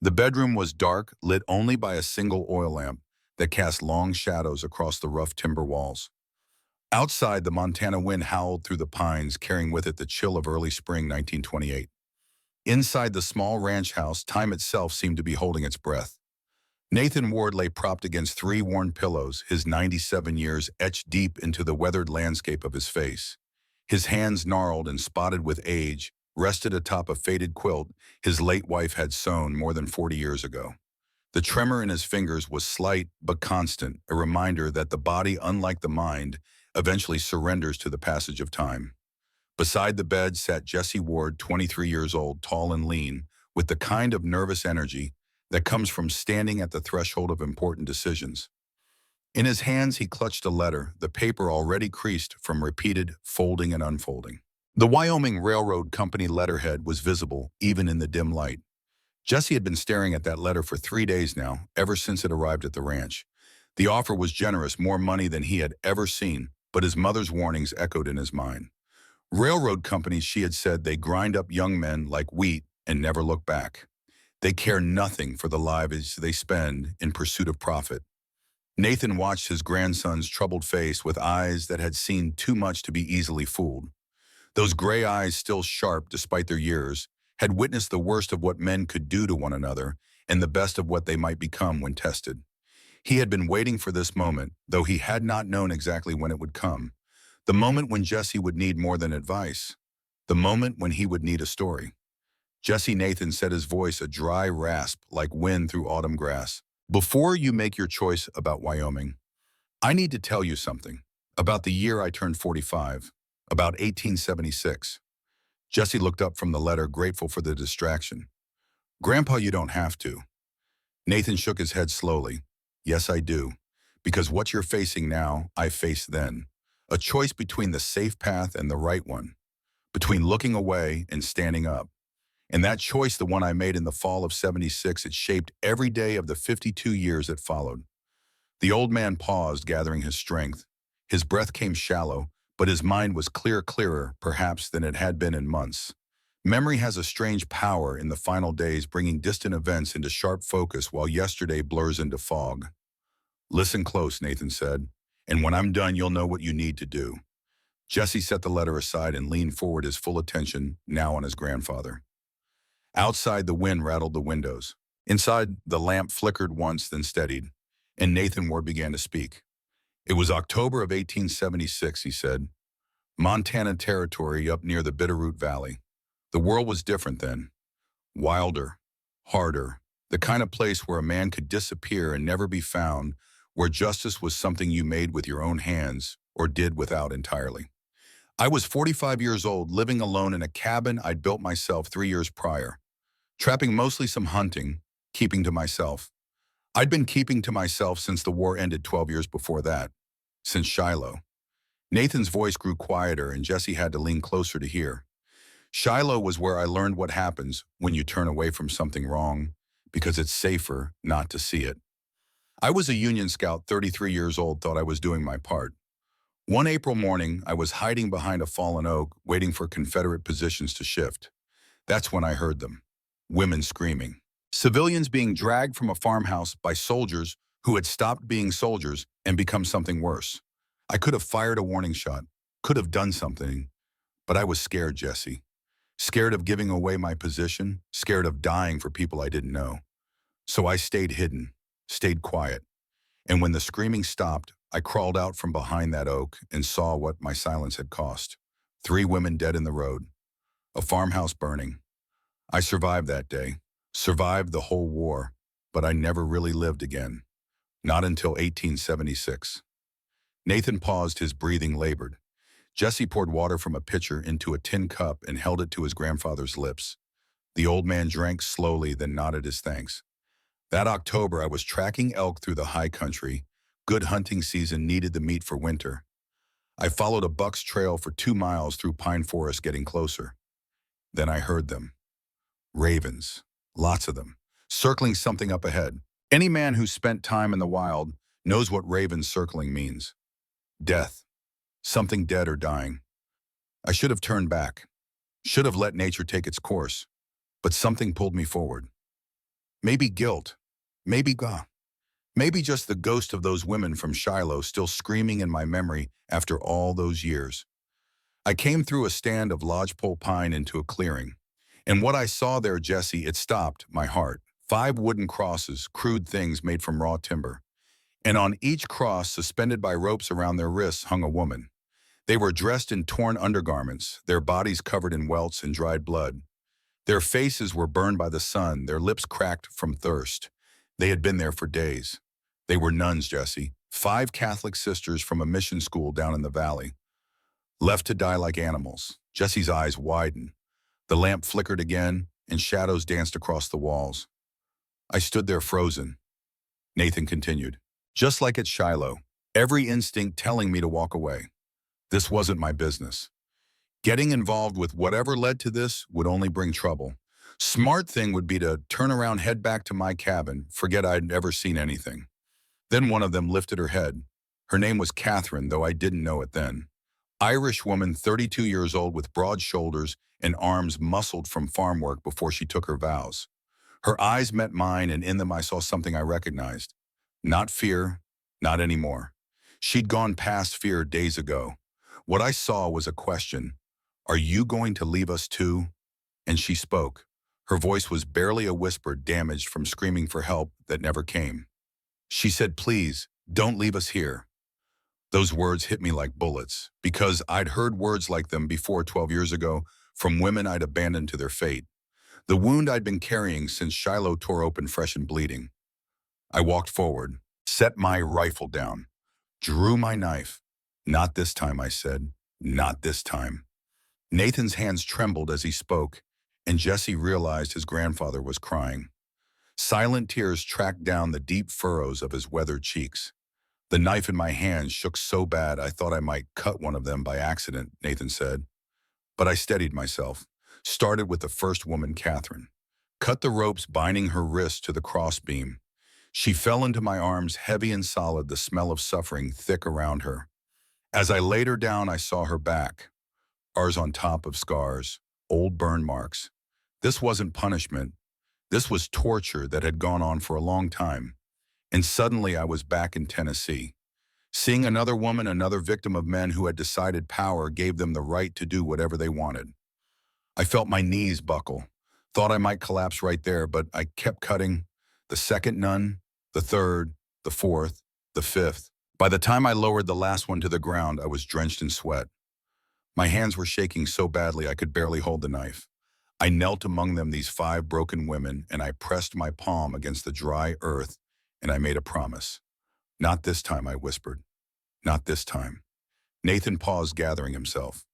The bedroom was dark, lit only by a single oil lamp that cast long shadows across the rough timber walls. Outside, the Montana wind howled through the pines, carrying with it the chill of early spring 1928. Inside the small ranch house, time itself seemed to be holding its breath. Nathan Ward lay propped against three worn pillows, his 97 years etched deep into the weathered landscape of his face. His hands, gnarled and spotted with age, rested atop a faded quilt his late wife had sewn more than 40 years ago. The tremor in his fingers was slight but constant, a reminder that the body, unlike the mind, eventually surrenders to the passage of time. Beside the bed sat Jesse Ward, 23 years old, tall and lean, with the kind of nervous energy that comes from standing at the threshold of important decisions. In his hands, he clutched a letter, the paper already creased from repeated folding and unfolding. The Wyoming Railroad Company letterhead was visible, even in the dim light. Jesse had been staring at that letter for 3 days now, ever since it arrived at the ranch. The offer was generous, more money than he had ever seen, but his mother's warnings echoed in his mind. Railroad companies, she had said, they grind up young men like wheat and never look back. They care nothing for the lives they spend in pursuit of profit. Nathan watched his grandson's troubled face with eyes that had seen too much to be easily fooled. Those gray eyes, still sharp despite their years, had witnessed the worst of what men could do to one another and the best of what they might become when tested. He had been waiting for this moment, though he had not known exactly when it would come. The moment when Jesse would need more than advice. The moment when he would need a story. Jesse, Nathan said, his voice a dry rasp like wind through autumn grass. Before you make your choice about Wyoming, I need to tell you something. About the year I turned 45. About 1876. Jesse looked up from the letter, grateful for the distraction. Grandpa, you don't have to. Nathan shook his head slowly. Yes, I do. Because what you're facing now, I faced then. A choice between the safe path and the right one. Between looking away and standing up. And that choice, the one I made in the fall of 76, it shaped every day of the 52 years that followed. The old man paused, gathering his strength. His breath came shallow, but his mind was clearer, perhaps, than it had been in months. Memory has a strange power in the final days, bringing distant events into sharp focus while yesterday blurs into fog. Listen close, Nathan said, and when I'm done, you'll know what you need to do. Jesse set the letter aside and leaned forward, his full attention now on his grandfather. Outside, the wind rattled the windows. Inside, the lamp flickered once, then steadied, and Nathan Ward began to speak. It was October of 1876, he said. Montana Territory up near the Bitterroot Valley. The world was different then. Wilder, harder, the kind of place where a man could disappear and never be found, where justice was something you made with your own hands or did without entirely. I was 45 years old, living alone in a cabin I'd built myself 3 years prior, trapping mostly some hunting, keeping to myself. I'd been keeping to myself since the war ended 12 years before that, since Shiloh. Nathan's voice grew quieter and Jesse had to lean closer to hear. Shiloh was where I learned what happens when you turn away from something wrong, because it's safer not to see it. I was a Union scout, 33 years old, thought I was doing my part. One April morning, I was hiding behind a fallen oak, waiting for Confederate positions to shift. That's when I heard them. Women screaming. Civilians being dragged from a farmhouse by soldiers who had stopped being soldiers and become something worse. I could have fired a warning shot, could have done something, but I was scared, Jesse. Scared of giving away my position, scared of dying for people I didn't know. So I stayed hidden, stayed quiet. And when the screaming stopped, I crawled out from behind that oak and saw what my silence had cost. 3 women dead in the road. A farmhouse burning. I survived that day, survived the whole war, but I never really lived again. Not until 1876. Nathan paused, his breathing labored. Jesse poured water from a pitcher into a tin cup and held it to his grandfather's lips. The old man drank slowly, then nodded his thanks. That October, I was tracking elk through the high country. Good hunting season, needed the meat for winter. I followed a buck's trail for 2 miles through pine forest, getting closer. Then I heard them. Ravens. Lots of them. Circling something up ahead. Any man who spent time in the wild knows what ravens circling means. Death. Something dead or dying. I should have turned back. Should have let nature take its course. But something pulled me forward. Maybe guilt. Maybe God. Maybe just the ghost of those women from Shiloh still screaming in my memory after all those years. I came through a stand of lodgepole pine into a clearing. And what I saw there, Jesse, it stopped my heart. 5 wooden crosses, crude things made from raw timber. And on each cross, suspended by ropes around their wrists, hung a woman. They were dressed in torn undergarments, their bodies covered in welts and dried blood. Their faces were burned by the sun, their lips cracked from thirst. They had been there for days. They were nuns, Jesse, 5 Catholic sisters from a mission school down in the valley. Left to die like animals. Jesse's eyes widened. The lamp flickered again, and shadows danced across the walls. I stood there frozen. Nathan continued. Just like at Shiloh, every instinct telling me to walk away. This wasn't my business. Getting involved with whatever led to this would only bring trouble. Smart thing would be to turn around, head back to my cabin, forget I'd ever seen anything. Then one of them lifted her head. Her name was Catherine, though I didn't know it then. Irish woman, 32 years old, with broad shoulders and arms muscled from farm work before she took her vows. Her eyes met mine, and in them I saw something I recognized. Not fear, not anymore. She'd gone past fear days ago. What I saw was a question. Are you going to leave us too? And she spoke. Her voice was barely a whisper, damaged from screaming for help that never came. She said, please, don't leave us here. Those words hit me like bullets, because I'd heard words like them before 12 years ago from women I'd abandoned to their fate. The wound I'd been carrying since Shiloh tore open, fresh and bleeding. I walked forward, set my rifle down, drew my knife. Not this time, I said. Not this time. Nathan's hands trembled as he spoke, and Jesse realized his grandfather was crying. Silent tears tracked down the deep furrows of his weathered cheeks. The knife in my hand shook so bad I thought I might cut one of them by accident, Nathan said. But I steadied myself, started with the first woman, Catherine. Cut the ropes binding her wrist to the crossbeam. She fell into my arms, heavy and solid, the smell of suffering thick around her. As I laid her down, I saw her back. Scars on top of scars, old burn marks. This wasn't punishment. This was torture that had gone on for a long time. And suddenly I was back in Tennessee. Seeing another woman, another victim of men who had decided power gave them the right to do whatever they wanted. I felt my knees buckle. Thought I might collapse right there, but I kept cutting. The second nun, the third, the fourth, the fifth. By the time I lowered the last one to the ground, I was drenched in sweat. My hands were shaking so badly I could barely hold the knife. I knelt among them, these 5 broken women, and I pressed my palm against the dry earth, and I made a promise. Not this time, I whispered. Not this time. Nathan paused, gathering himself.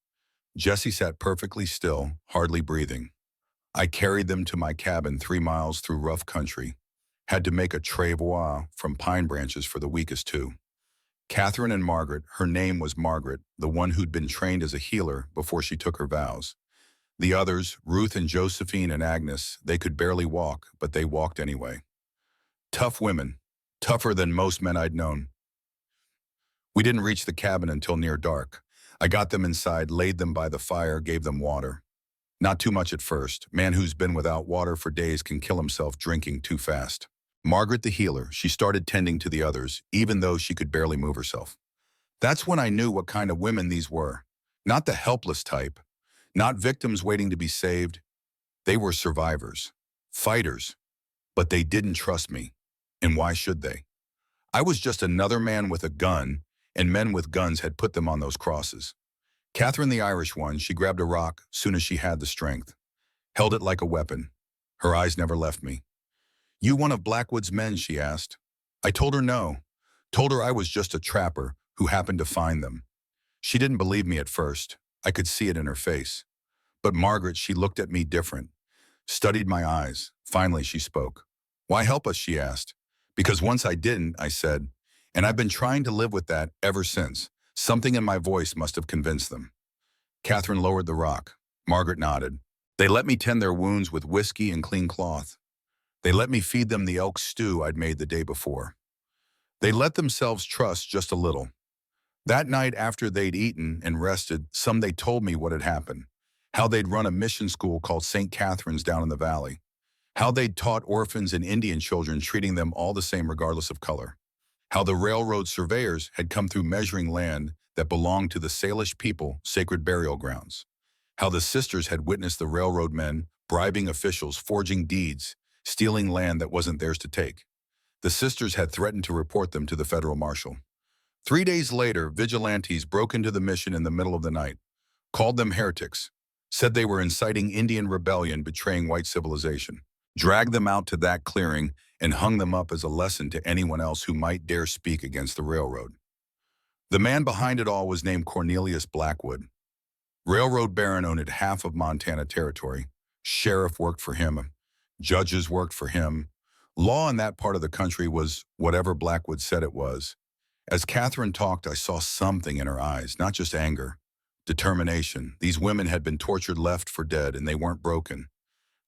Jesse sat perfectly still, hardly breathing. I carried them to my cabin 3 miles through rough country. Had to make a travois from pine branches for the weakest 2. Catherine and Margaret, her name was Margaret, the one who'd been trained as a healer before she took her vows. The others, Ruth and Josephine and Agnes, they could barely walk, but they walked anyway. Tough women, tougher than most men I'd known. We didn't reach the cabin until near dark. I got them inside, laid them by the fire, gave them water. Not too much at first. Man who's been without water for days can kill himself drinking too fast. Margaret the healer, she started tending to the others, even though she could barely move herself. That's when I knew what kind of women these were. Not the helpless type. Not victims waiting to be saved. They were survivors. Fighters. But they didn't trust me. And why should they? I was just another man with a gun, and men with guns had put them on those crosses. Catherine, the Irish one, she grabbed a rock soon as she had the strength. Held it like a weapon. Her eyes never left me. You one of Blackwood's men, she asked. I told her no. Told her I was just a trapper who happened to find them. She didn't believe me at first. I could see it in her face. But Margaret, she looked at me different. Studied my eyes. Finally, she spoke. Why help us, she asked. Because once I didn't, I said. And I've been trying to live with that ever since. Something in my voice must have convinced them. Catherine lowered the rock. Margaret nodded. They let me tend their wounds with whiskey and clean cloth. They let me feed them the elk stew I'd made the day before. They let themselves trust just a little. That night after they'd eaten and rested, they told me what had happened. How they'd run a mission school called St. Catherine's down in the valley. How they'd taught orphans and Indian children, treating them all the same regardless of color. How the railroad surveyors had come through measuring land that belonged to the Salish people, sacred burial grounds. How the sisters had witnessed the railroad men bribing officials, forging deeds, stealing land that wasn't theirs to take. The sisters had threatened to report them to the federal marshal. 3 days later, vigilantes broke into the mission in the middle of the night, called them heretics, said they were inciting Indian rebellion, betraying white civilization, dragged them out to that clearing, and hung them up as a lesson to anyone else who might dare speak against the railroad. The man behind it all was named Cornelius Blackwood. Railroad baron owned half of Montana territory. Sheriff worked for him. Judges worked for him. Law in that part of the country was whatever Blackwood said it was. As Catherine talked, I saw something in her eyes, not just anger, determination. These women had been tortured, left for dead, and they weren't broken.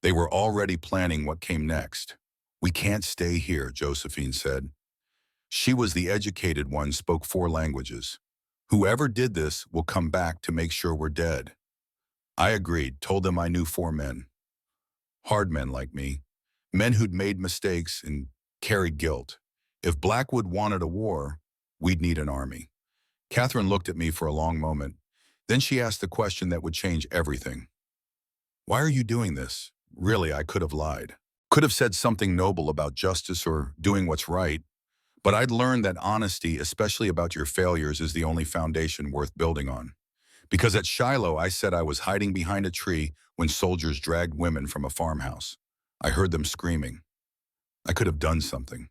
They were already planning what came next. "We can't stay here," Josephine said. She was the educated one, spoke 4 languages. "Whoever did this will come back to make sure we're dead." I agreed, told them I knew 4 men. Hard men like me. Men who'd made mistakes and carried guilt. If Blackwood wanted a war, we'd need an army. Catherine looked at me for a long moment. Then she asked the question that would change everything. "Why are you doing this?" Really, I could have lied. Could have said something noble about justice or doing what's right. But I'd learned that honesty, especially about your failures, is the only foundation worth building on. Because at Shiloh, I said I was hiding behind a tree when soldiers dragged women from a farmhouse. I heard them screaming. I could have done something.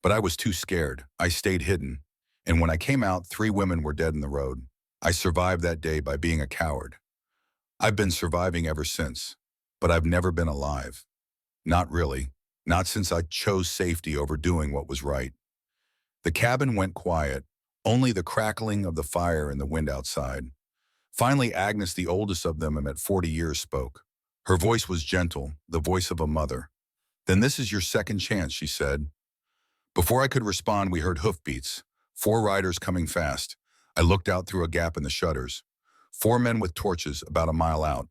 But I was too scared. I stayed hidden. And when I came out, 3 women were dead in the road. I survived that day by being a coward. I've been surviving ever since. But I've never been alive. Not really. Not since I chose safety over doing what was right. The cabin went quiet, only the crackling of the fire and the wind outside. Finally, Agnes, the oldest of them at 40 years, spoke. Her voice was gentle, the voice of a mother. "Then this is your second chance," she said. Before I could respond, we heard hoofbeats. 4 riders coming fast. I looked out through a gap in the shutters. 4 men with torches about a mile out.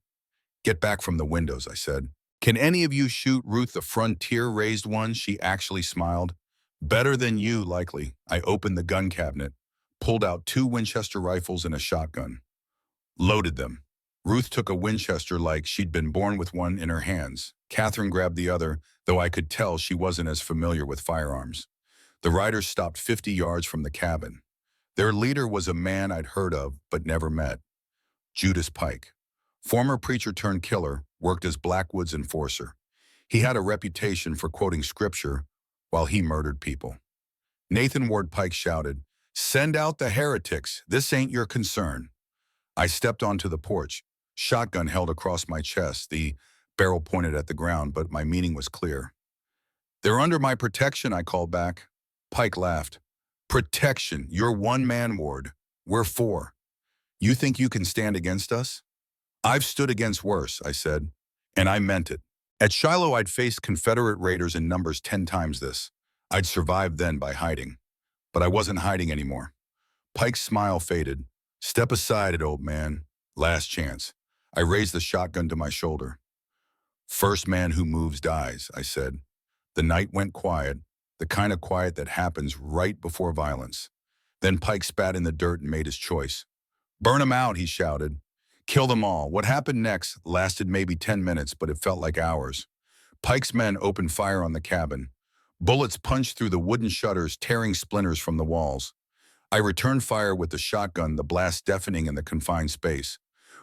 "Get back from the windows," I said. "Can any of you shoot?" Ruth, the frontier raised one, she actually smiled. "Better than you, likely." I opened the gun cabinet, pulled out 2 Winchester rifles and a shotgun. Loaded them. Ruth took a Winchester like she'd been born with one in her hands. Catherine grabbed the other, though I could tell she wasn't as familiar with firearms. The riders stopped 50 yards from the cabin. Their leader was a man I'd heard of but never met. Judas Pike. Former preacher turned killer, worked as Blackwood's enforcer. He had a reputation for quoting scripture while he murdered people. Nathan Ward Pike shouted, "Send out the heretics. This ain't your concern." I stepped onto the porch, shotgun held across my chest, the barrel pointed at the ground, but my meaning was clear. "They're under my protection," I called back. Pike laughed. "Protection? You're 1-man, Ward. We're 4. You think you can stand against us?" "I've stood against worse," I said, and I meant it. At Shiloh, I'd faced Confederate raiders in numbers 10 times this. I'd survived then by hiding. But I wasn't hiding anymore. Pike's smile faded. "Step aside, old man. Last chance." I raised the shotgun to my shoulder. "First man who moves dies," I said. The night went quiet, the kind of quiet that happens right before violence. Then Pike spat in the dirt and made his choice. "Burn 'em out," he shouted. "Kill them all." What happened next lasted maybe 10 minutes, but it felt like hours. Pike's men opened fire on the cabin. Bullets punched through the wooden shutters, tearing splinters from the walls. I returned fire with the shotgun, the blast deafening in the confined space.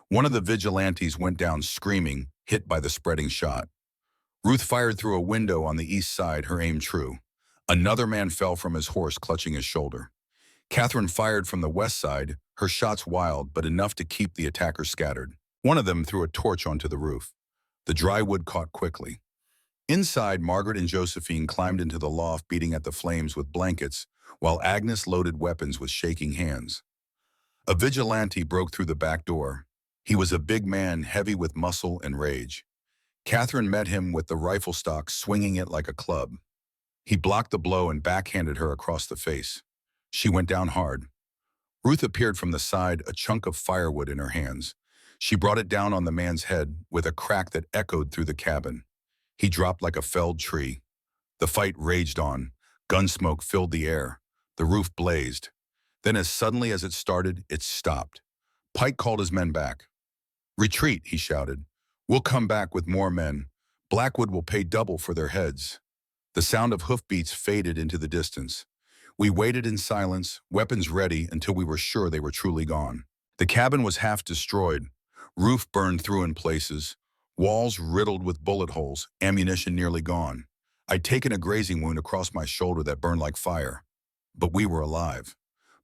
One of the vigilantes went down screaming, hit by the spreading shot. Ruth fired through a window on the east side, her aim true. Another man fell from his horse, clutching his shoulder. Catherine fired from the west side, her shots wild, but enough to keep the attackers scattered. One of them threw a torch onto the roof. The dry wood caught quickly. Inside, Margaret and Josephine climbed into the loft, beating at the flames with blankets, while Agnes loaded weapons with shaking hands. A vigilante broke through the back door. He was a big man, heavy with muscle and rage. Catherine met him with the rifle stock, swinging it like a club. He blocked the blow and backhanded her across the face. She went down hard. Ruth appeared from the side, a chunk of firewood in her hands. She brought it down on the man's head with a crack that echoed through the cabin. He dropped like a felled tree. The fight raged on. Gun smoke filled the air. The roof blazed. Then as suddenly as it started, it stopped. Pike called his men back. "Retreat," he shouted. "We'll come back with more men. Blackwood will pay double for their heads." The sound of hoofbeats faded into the distance. We waited in silence, weapons ready until we were sure they were truly gone. The cabin was half destroyed. Roof burned through in places. Walls riddled with bullet holes, ammunition nearly gone. I'd taken a grazing wound across my shoulder that burned like fire. But we were alive.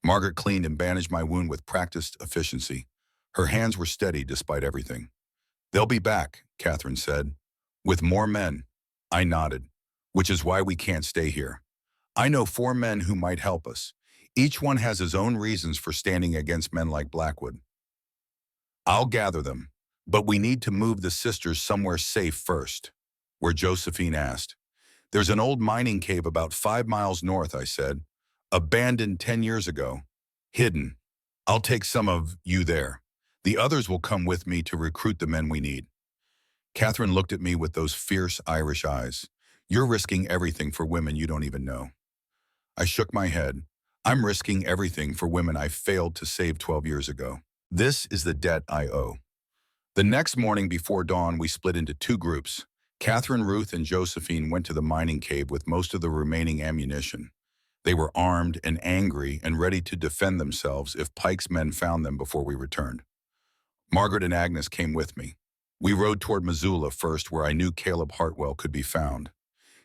Margaret cleaned and bandaged my wound with practiced efficiency. Her hands were steady despite everything. "They'll be back," Catherine said. "With more men." I nodded. "Which is why we can't stay here. I know 4 men who might help us. Each one has his own reasons for standing against men like Blackwood. I'll gather them, but we need to move the sisters somewhere safe first." "Where?" Josephine asked. "There's an old mining cave about 5 miles north," I said. "Abandoned 10 years ago. Hidden. I'll take some of you there. The others will come with me to recruit the men we need." Catherine looked at me with those fierce Irish eyes. "You're risking everything for women you don't even know." I shook my head. "I'm risking everything for women I failed to save 12 years ago. This is the debt I owe." The next morning before dawn, we split into 2 groups. Catherine, Ruth, and Josephine went to the mining cave with most of the remaining ammunition. They were armed and angry and ready to defend themselves if Pike's men found them before we returned. Margaret and Agnes came with me. We rode toward Missoula first, where I knew Caleb Hartwell could be found.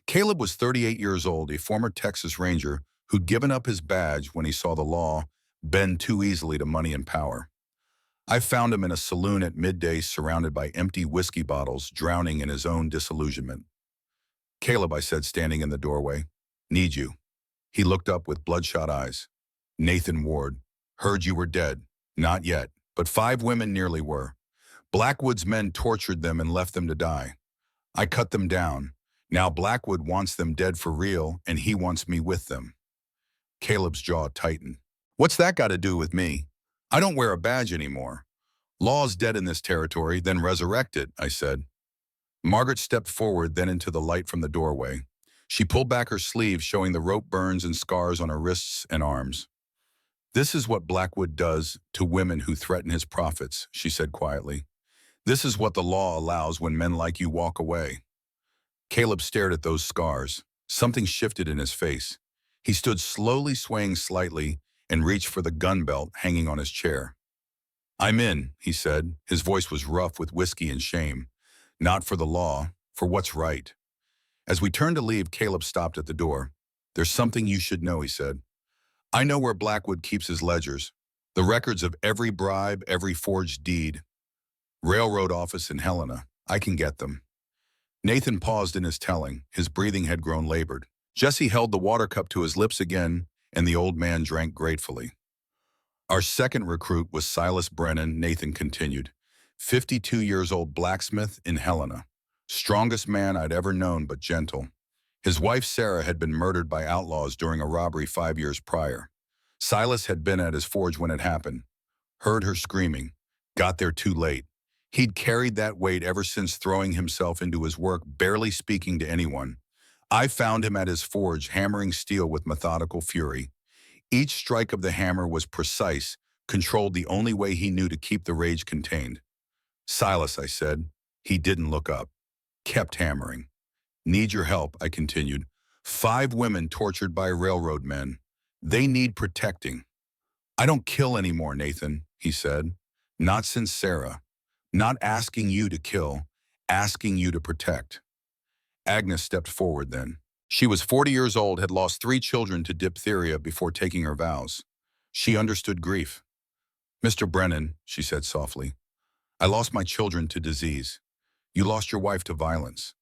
Caleb was 38 years old, a former Texas Ranger who'd given up his badge when he saw the law bend too easily to money and power. I found him in a saloon at midday surrounded by empty whiskey bottles, drowning in his own disillusionment. "Caleb," I said, standing in the doorway. "Need you." He looked up with bloodshot eyes. "Nathan Ward. Heard you were dead." "Not yet, but 5 women nearly were. Blackwood's men tortured them and left them to die. I cut them down. Now Blackwood wants them dead for real, and he wants me with them." Caleb's jaw tightened. "What's that got to do with me? I don't wear a badge anymore. Law's dead in this territory, then resurrect it," I said. Margaret stepped forward, then into the light from the doorway. She pulled back her sleeve, showing the rope burns and scars on her wrists and arms. "This is what Blackwood does to women who threaten his profits," she said quietly. "This is what the law allows when men like you walk away." Caleb stared at those scars. Something shifted in his face. He stood slowly, swaying slightly, and reached for the gun belt hanging on his chair. "I'm in," he said. His voice was rough with whiskey and shame. "Not for the law, for what's right." As we turned to leave, Caleb stopped at the door. "There's something you should know," he said. "I know where Blackwood keeps his ledgers, the records of every bribe, every forged deed. Railroad office in Helena. I can get them." Nathan paused in his telling. His breathing had grown labored. Jesse held the water cup to his lips again, and the old man drank gratefully. "Our second recruit was Silas Brennan," Nathan continued. 52 years old blacksmith in Helena. Strongest man I'd ever known, but gentle. His wife Sarah had been murdered by outlaws during a robbery 5 years prior. Silas had been at his forge when it happened. Heard her screaming. Got there too late. He'd carried that weight ever since, throwing himself into his work, barely speaking to anyone. I found him at his forge, hammering steel with methodical fury. Each strike of the hammer was precise, controlled the only way he knew to keep the rage contained. "Silas," I said. He didn't look up. Kept hammering. "Need your help," I continued. 5 women tortured by railroad men. They need protecting." "I don't kill anymore, Nathan," he said. "Not since Sarah. Not asking you to kill, asking you to protect." Agnes stepped forward then. She was 40 years old, had lost 3 children to diphtheria before taking her vows. She understood grief. "Mr. Brennan," she said softly, "I lost my children to disease. You lost your wife to violence.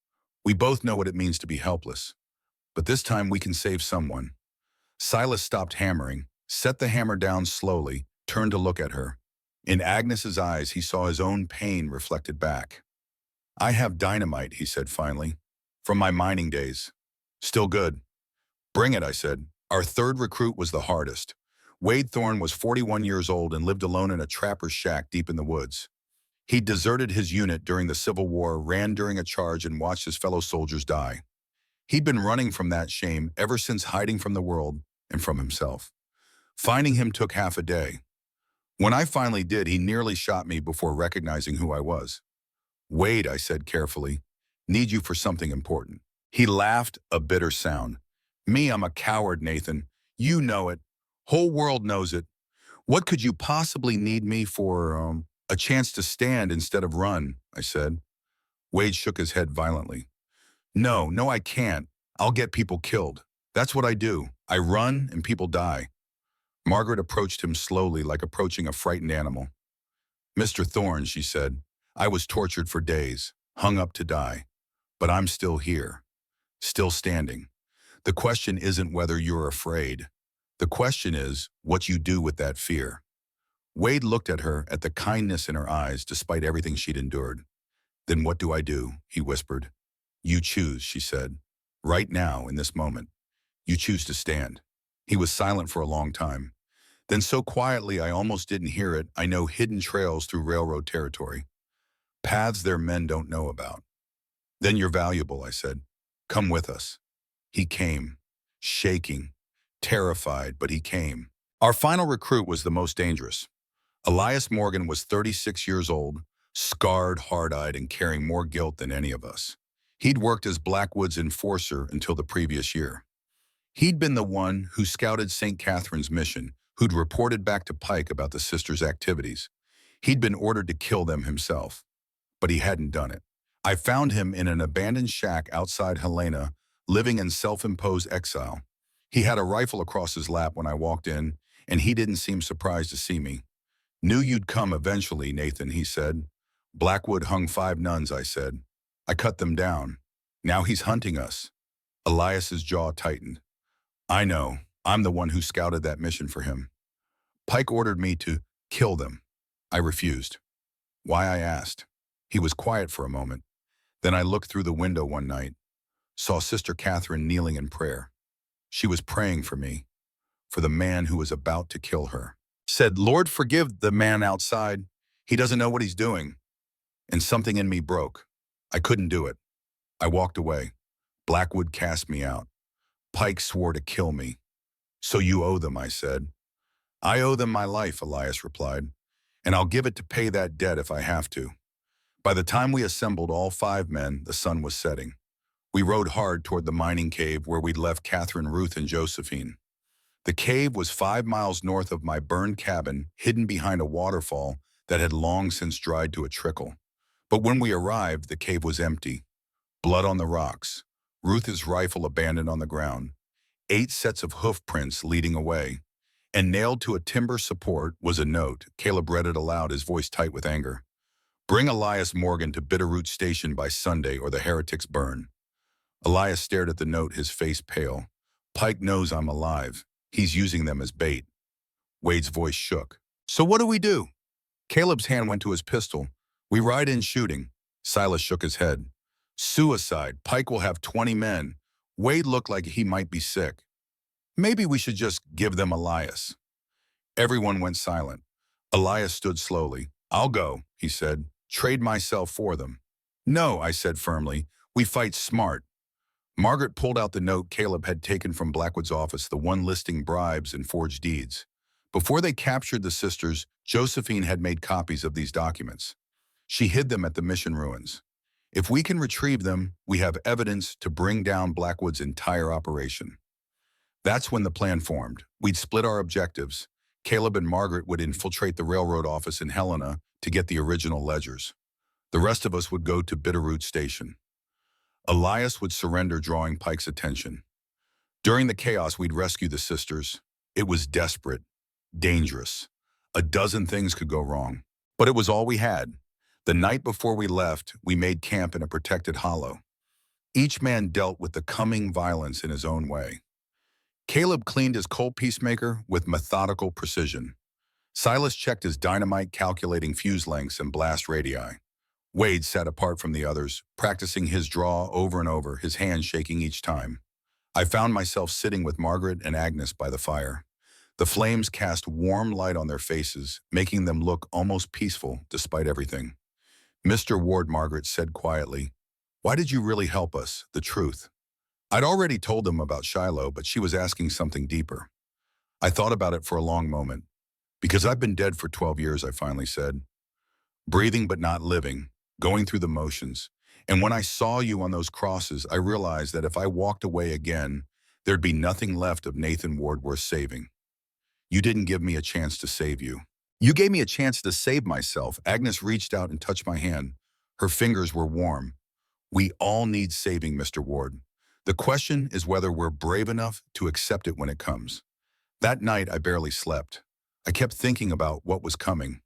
We both know what it means to be helpless. But this time we can save someone." Silas stopped hammering, set the hammer down slowly, turned to look at her. In Agnes's eyes, he saw his own pain reflected back. "I have dynamite," he said finally, "from my mining days. Still good." "Bring it," I said. Our third recruit was the hardest. Wade Thorne was 41 years old and lived alone in a trapper's shack deep in the woods. He deserted his unit during the Civil War, ran during a charge, and watched his fellow soldiers die. He'd been running from that shame ever since, hiding from the world and from himself. Finding him took half a day. When I finally did, he nearly shot me before recognizing who I was. "Wade," I said carefully, "need you for something important." He laughed, a bitter sound. "Me, I'm a coward, Nathan. You know it. Whole world knows it. What could you possibly need me for, a chance to stand instead of run?" I said. Wade shook his head violently. "No, no, I can't. I'll get people killed. That's what I do. I run and people die." Margaret approached him slowly, like approaching a frightened animal. "Mr. Thorne," she said, "I was tortured for days, hung up to die. But I'm still here, still standing. The question isn't whether you're afraid. The question is what you do with that fear." Wade looked at her, at the kindness in her eyes, despite everything she'd endured. "Then what do I do?" he whispered. "You choose," she said. "Right now, in this moment. You choose to stand." He was silent for a long time. Then, so quietly I almost didn't hear it, "I know hidden trails through railroad territory. Paths their men don't know about." "Then you're valuable," I said. "Come with us." He came, shaking, terrified, but he came. Our final recruit was the most dangerous. Elias Morgan was 36 years old, scarred, hard-eyed, and carrying more guilt than any of us. He'd worked as Blackwood's enforcer until the previous year. He'd been the one who scouted St. Catherine's mission, who'd reported back to Pike about the sisters' activities. He'd been ordered to kill them himself, but he hadn't done it. I found him in an abandoned shack outside Helena, living in self-imposed exile. He had a rifle across his lap when I walked in, and he didn't seem surprised to see me. "Knew you'd come eventually, Nathan," he said. "Blackwood hung 5 nuns," I said. "I cut them down. Now he's hunting us." Elias's jaw tightened. "I know. I'm the one who scouted that mission for him. Pike ordered me to kill them." I refused. "Why?" I asked. He was quiet for a moment. Then I looked through the window one night, saw Sister Catherine kneeling in prayer. She was praying for me, for the man who was about to kill her. Said, "Lord, forgive the man outside. He doesn't know what he's doing." And something in me broke. I couldn't do it. I walked away. Blackwood cast me out. Pike swore to kill me. "So you owe them," I said. "I owe them my life," Elias replied, "and I'll give it to pay that debt if I have to." By the time we assembled all 5 men, the sun was setting. We rode hard toward the mining cave where we'd left Catherine, Ruth, and Josephine. The cave was 5 miles north of my burned cabin, hidden behind a waterfall that had long since dried to a trickle. But when we arrived, the cave was empty. Blood on the rocks, Ruth's rifle abandoned on the ground, 8 sets of hoof prints leading away, and nailed to a timber support was a note. Caleb read it aloud, his voice tight with anger. "Bring Elias Morgan to Bitterroot Station by Sunday or the heretics burn." Elias stared at the note, his face pale. "Pike knows I'm alive. He's using them as bait." Wade's voice shook. "So what do we do?" Caleb's hand went to his pistol. "We ride in shooting." Silas shook his head. "Suicide. Pike will have 20 men. Wade looked like he might be sick. Maybe we should just give them Elias." Everyone went silent. Elias stood slowly. "I'll go," he said. "Trade myself for them." "No," I said firmly. "We fight smart." Margaret pulled out the note Caleb had taken from Blackwood's office, the one listing bribes and forged deeds. Before they captured the sisters, Josephine had made copies of these documents. She hid them at the mission ruins. If we can retrieve them, we have evidence to bring down Blackwood's entire operation. That's when the plan formed. We'd split our objectives. Caleb and Margaret would infiltrate the railroad office in Helena to get the original ledgers. The rest of us would go to Bitterroot Station. Elias would surrender, drawing Pike's attention. During the chaos, we'd rescue the sisters. It was desperate, dangerous. A dozen things could go wrong, but it was all we had. The night before we left, we made camp in a protected hollow. Each man dealt with the coming violence in his own way. Caleb cleaned his coal peacemaker with methodical precision. Silas checked his dynamite, calculating fuse lengths and blast radii. Wade sat apart from the others, practicing his draw over and over, his hands shaking each time. I found myself sitting with Margaret and Agnes by the fire. The flames cast warm light on their faces, making them look almost peaceful despite everything. Mr. Ward, Margaret said quietly. Why did you really help us? The truth. I'd already told them about Shiloh, but she was asking something deeper. I thought about it for a long moment. Because I've been dead for 12 years, I finally said. Breathing but not living, going through the motions. And when I saw you on those crosses, I realized that if I walked away again, there'd be nothing left of Nathan Ward worth saving. You didn't give me a chance to save you. You gave me a chance to save myself. Agnes reached out and touched my hand. Her fingers were warm. We all need saving, Mr. Ward. The question is whether we're brave enough to accept it when it comes. That night, I barely slept. I kept thinking about what was coming,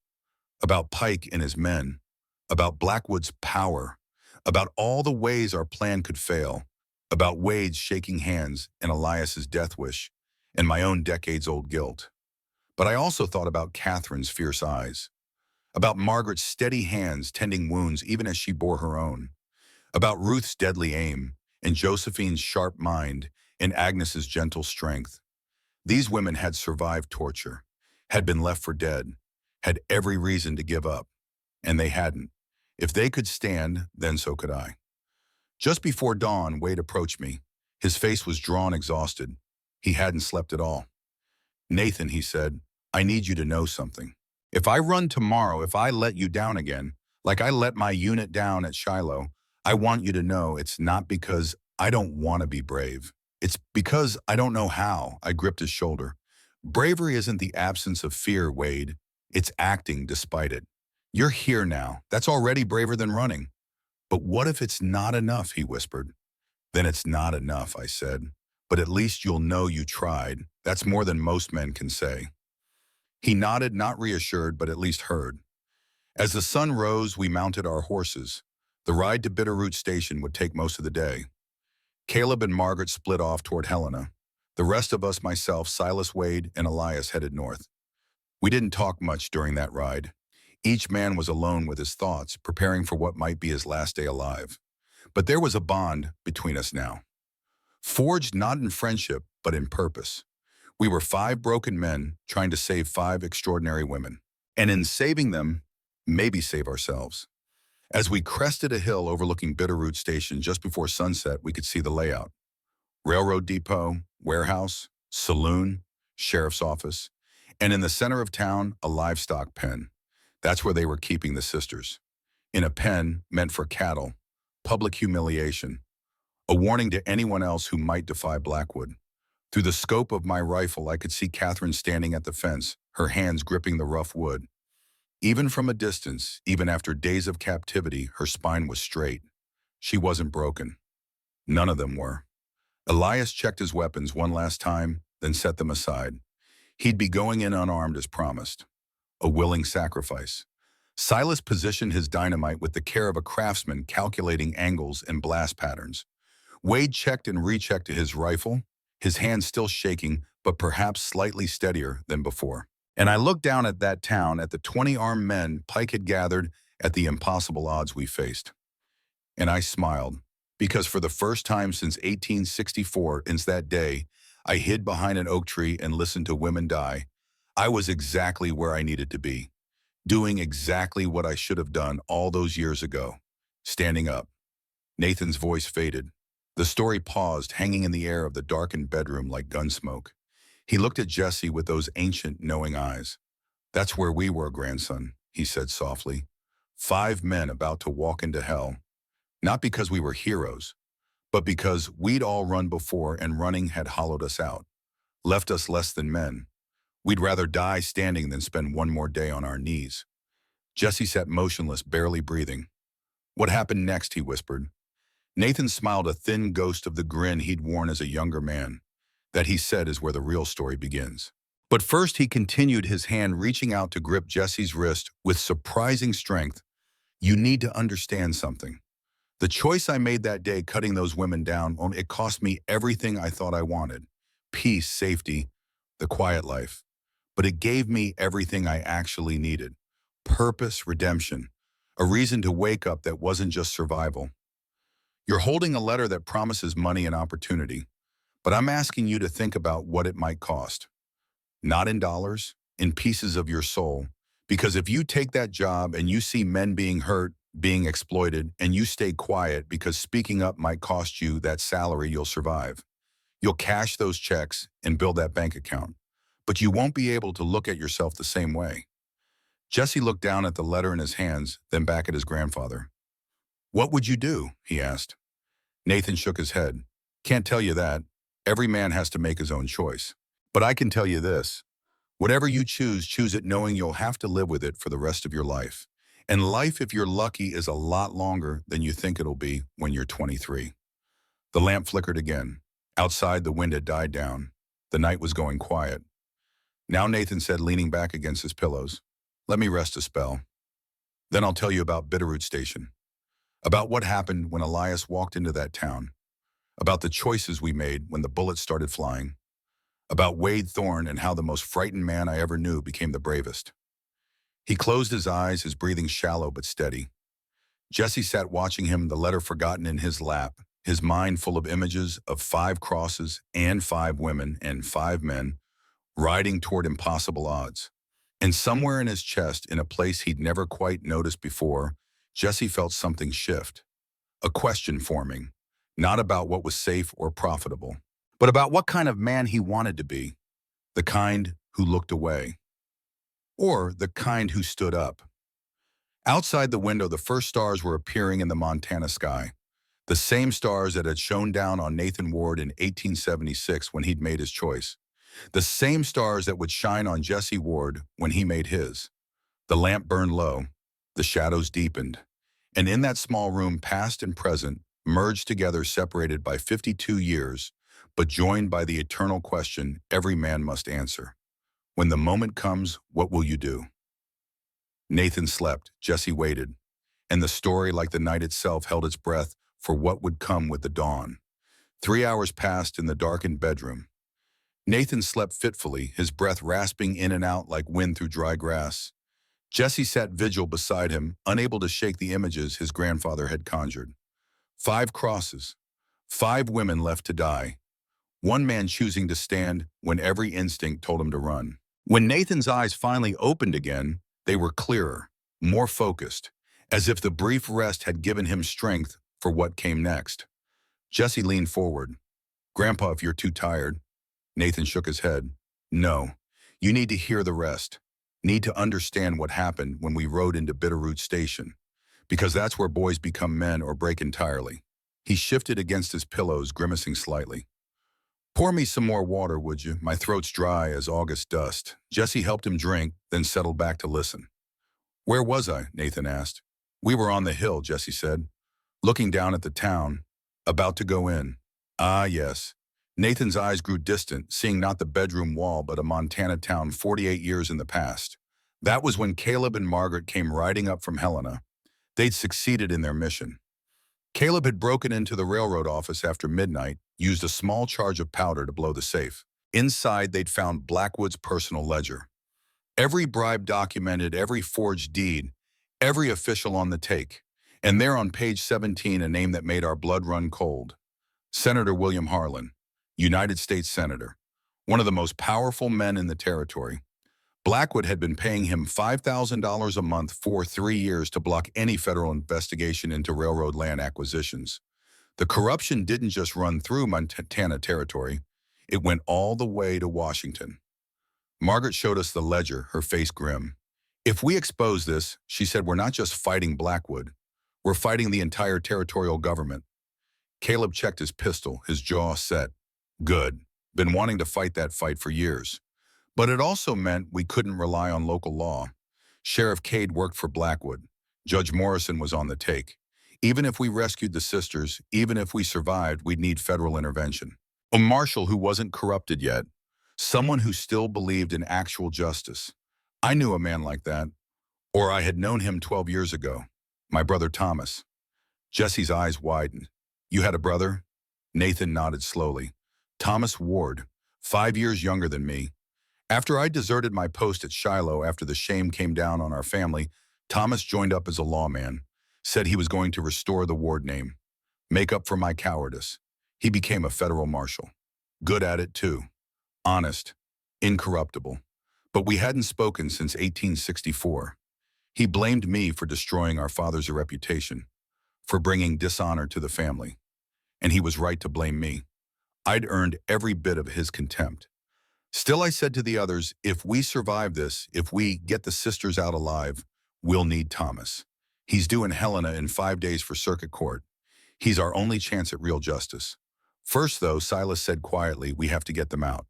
about Pike and his men, about Blackwood's power, about all the ways our plan could fail, about Wade's shaking hands and Elias's death wish, and my own decades-old guilt. But I also thought about Catherine's fierce eyes, about Margaret's steady hands tending wounds even as she bore her own, about Ruth's deadly aim and Josephine's sharp mind and Agnes's gentle strength. These women had survived torture, had been left for dead, had every reason to give up, and they hadn't. If they could stand, then so could I. Just before dawn, Wade approached me. His face was drawn, exhausted. He hadn't slept at all. Nathan, he said, I need you to know something. If I run tomorrow, if I let you down again, like I let my unit down at Shiloh, I want you to know it's not because I don't want to be brave. It's because I don't know how. I gripped his shoulder. Bravery isn't the absence of fear, Wade. It's acting despite it. You're here now. That's already braver than running. But what if it's not enough, he whispered. Then it's not enough, I said. But at least you'll know you tried. That's more than most men can say. He nodded, not reassured, but at least heard. As the sun rose, we mounted our horses. The ride to Bitterroot Station would take most of the day. Caleb and Margaret split off toward Helena. The rest of us, myself, Silas, Wade, and Elias, headed north. We didn't talk much during that ride. Each man was alone with his thoughts, preparing for what might be his last day alive. But there was a bond between us now. Forged not in friendship, but in purpose. We were 5 broken men trying to save 5 extraordinary women. And in saving them, maybe save ourselves. As we crested a hill overlooking Bitterroot Station just before sunset, we could see the layout. Railroad depot, warehouse, saloon, sheriff's office, and in the center of town, a livestock pen. That's where they were keeping the sisters. In a pen meant for cattle, public humiliation, a warning to anyone else who might defy Blackwood. Through the scope of my rifle, I could see Catherine standing at the fence, her hands gripping the rough wood. Even from a distance, even after days of captivity, her spine was straight. She wasn't broken. None of them were. Elias checked his weapons one last time, then set them aside. He'd be going in unarmed as promised. A willing sacrifice. Silas positioned his dynamite with the care of a craftsman, calculating angles and blast patterns. Wade checked and rechecked his rifle, his hands still shaking, but perhaps slightly steadier than before. And I looked down at that town, at the 20 armed men Pike had gathered, at the impossible odds we faced. And I smiled, because for the first time since 1864, since that day, I hid behind an oak tree and listened to women die. I was exactly where I needed to be, doing exactly what I should have done all those years ago, standing up. Nathan's voice faded. The story paused, hanging in the air of the darkened bedroom like gun smoke. He looked at Jesse with those ancient, knowing eyes. That's where we were, grandson, he said softly. 5 men about to walk into hell. Not because we were heroes, but because we'd all run before and running had hollowed us out, left us less than men. We'd rather die standing than spend one more day on our knees. Jesse sat motionless, barely breathing. What happened next, he whispered. Nathan smiled, a thin ghost of the grin he'd worn as a younger man. That, he said, is where the real story begins. But first he continued, his hand reaching out to grip Jesse's wrist with surprising strength. You need to understand something. The choice I made that day, cutting those women down, it cost me everything I thought I wanted. Peace, safety, the quiet life. But it gave me everything I actually needed. Purpose, redemption, a reason to wake up that wasn't just survival. You're holding a letter that promises money and opportunity, but I'm asking you to think about what it might cost. Not in dollars, in pieces of your soul. Because if you take that job and you see men being hurt, being exploited, and you stay quiet because speaking up might cost you that salary you'll survive. You'll cash those checks and build that bank account. But you won't be able to look at yourself the same way. Jesse looked down at the letter in his hands, then back at his grandfather. What would you do? He asked. Nathan shook his head. Can't tell you that. Every man has to make his own choice. But I can tell you this. Whatever you choose it knowing you'll have to live with it for the rest of your life. And life, if you're lucky, is a lot longer than you think it'll be when you're 23. The lamp flickered again. Outside, the wind had died down. The night was going quiet. Now Nathan said, leaning back against his pillows, let me rest a spell. Then I'll tell you about Bitterroot Station. About what happened when Elias walked into that town. About the choices we made when the bullets started flying. About Wade Thorne and how the most frightened man I ever knew became the bravest. He closed his eyes, his breathing shallow but steady. Jesse sat watching him, the letter forgotten in his lap, his mind full of images of 5 crosses and 5 women and 5 men riding toward impossible odds. And somewhere in his chest, in a place he'd never quite noticed before, Jesse felt something shift. A question forming, not about what was safe or profitable, but about what kind of man he wanted to be, the kind who looked away, or the kind who stood up. Outside the window, the first stars were appearing in the Montana sky, the same stars that had shone down on Nathan Ward in 1876 when he'd made his choice, the same stars that would shine on Jesse Ward when he made his. The lamp burned low, the shadows deepened, and in that small room, past and present, merged together, separated by 52 years, but joined by the eternal question every man must answer. When the moment comes, what will you do? Nathan slept, Jesse waited, and the story, like the night itself, held its breath for what would come with the dawn. 3 hours passed in the darkened bedroom. Nathan slept fitfully, his breath rasping in and out like wind through dry grass. Jesse sat vigil beside him, unable to shake the images his grandfather had conjured. 5 crosses, 5 women left to die, 1 man choosing to stand when every instinct told him to run. When Nathan's eyes finally opened again, they were clearer, more focused, as if the brief rest had given him strength for what came next. Jesse leaned forward. Grandpa, if you're too tired. Nathan shook his head. No, you need to hear the rest. Need to understand what happened when we rode into Bitterroot Station, because that's where boys become men or break entirely. He shifted against his pillows, grimacing slightly. Pour me some more water, would you? My throat's dry as August dust. Jesse helped him drink, then settled back to listen. Where was I? Nathan asked. We were on the hill, Jesse said, looking down at the town, about to go in. Ah, yes. Nathan's eyes grew distant, seeing not the bedroom wall but a Montana town 48 years in the past. That was when Caleb and Margaret came riding up from Helena. They'd succeeded in their mission. Caleb had broken into the railroad office after midnight, used a small charge of powder to blow the safe. Inside, they'd found Blackwood's personal ledger. Every bribe documented, every forged deed, every official on the take. And there on page 17, a name that made our blood run cold. Senator William Harlan, United States Senator, one of the most powerful men in the territory. Blackwood had been paying him $5,000 a month for 3 years to block any federal investigation into railroad land acquisitions. The corruption didn't just run through Montana territory, it went all the way to Washington. Margaret showed us the ledger, her face grim. If we expose this, she said, we're not just fighting Blackwood, we're fighting the entire territorial government. Caleb checked his pistol, his jaw set. Good. Been wanting to fight that fight for years. But it also meant we couldn't rely on local law. Sheriff Cade worked for Blackwood. Judge Morrison was on the take. Even if we rescued the sisters, even if we survived, we'd need federal intervention. A marshal who wasn't corrupted yet. Someone who still believed in actual justice. I knew a man like that. Or I had known him 12 years ago. My brother Thomas. Jesse's eyes widened. You had a brother? Nathan nodded slowly. Thomas Ward, 5 years younger than me. After I deserted my post at Shiloh after the shame came down on our family, Thomas joined up as a lawman, said he was going to restore the Ward name, make up for my cowardice. He became a federal marshal. Good at it, too. Honest. Incorruptible. But we hadn't spoken since 1864. He blamed me for destroying our father's reputation, for bringing dishonor to the family. And he was right to blame me. I'd earned every bit of his contempt. Still, I said to the others, if we survive this, if we get the sisters out alive, we'll need Thomas. He's due in Helena in 5 days for circuit court. He's our only chance at real justice. First, though, Silas said quietly, we have to get them out.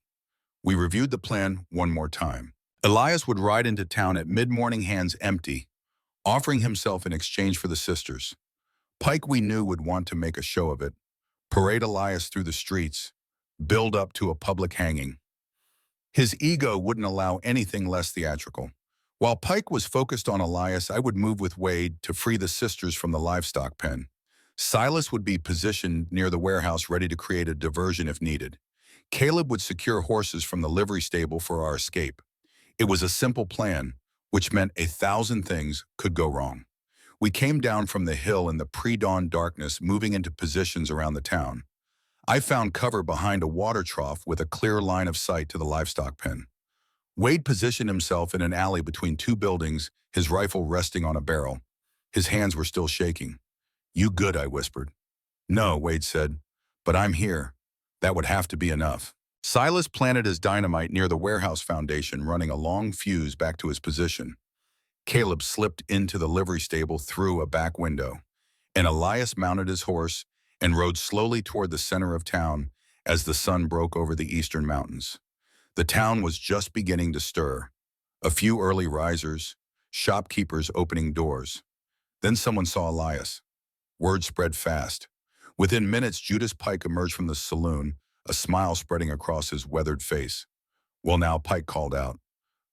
We reviewed the plan one more time. Elias would ride into town at mid-morning, hands empty, offering himself in exchange for the sisters. Pike, we knew, would want to make a show of it, parade Elias through the streets, build up to a public hanging. His ego wouldn't allow anything less theatrical. While Pike was focused on Elias, I would move with Wade to free the sisters from the livestock pen. Silas would be positioned near the warehouse, ready to create a diversion if needed. Caleb would secure horses from the livery stable for our escape. It was a simple plan, which meant 1,000 things could go wrong. We came down from the hill in the pre-dawn darkness, moving into positions around the town. I found cover behind a water trough with a clear line of sight to the livestock pen. Wade positioned himself in an alley between two buildings, his rifle resting on a barrel. His hands were still shaking. You good, I whispered. No, Wade said, but I'm here. That would have to be enough. Silas planted his dynamite near the warehouse foundation, running a long fuse back to his position. Caleb slipped into the livery stable through a back window, and Elias mounted his horse and rode slowly toward the center of town as the sun broke over the eastern mountains. The town was just beginning to stir. A few early risers, shopkeepers opening doors. Then someone saw Elias. Word spread fast. Within minutes, Judas Pike emerged from the saloon, a smile spreading across his weathered face. Well, now, Pike called out.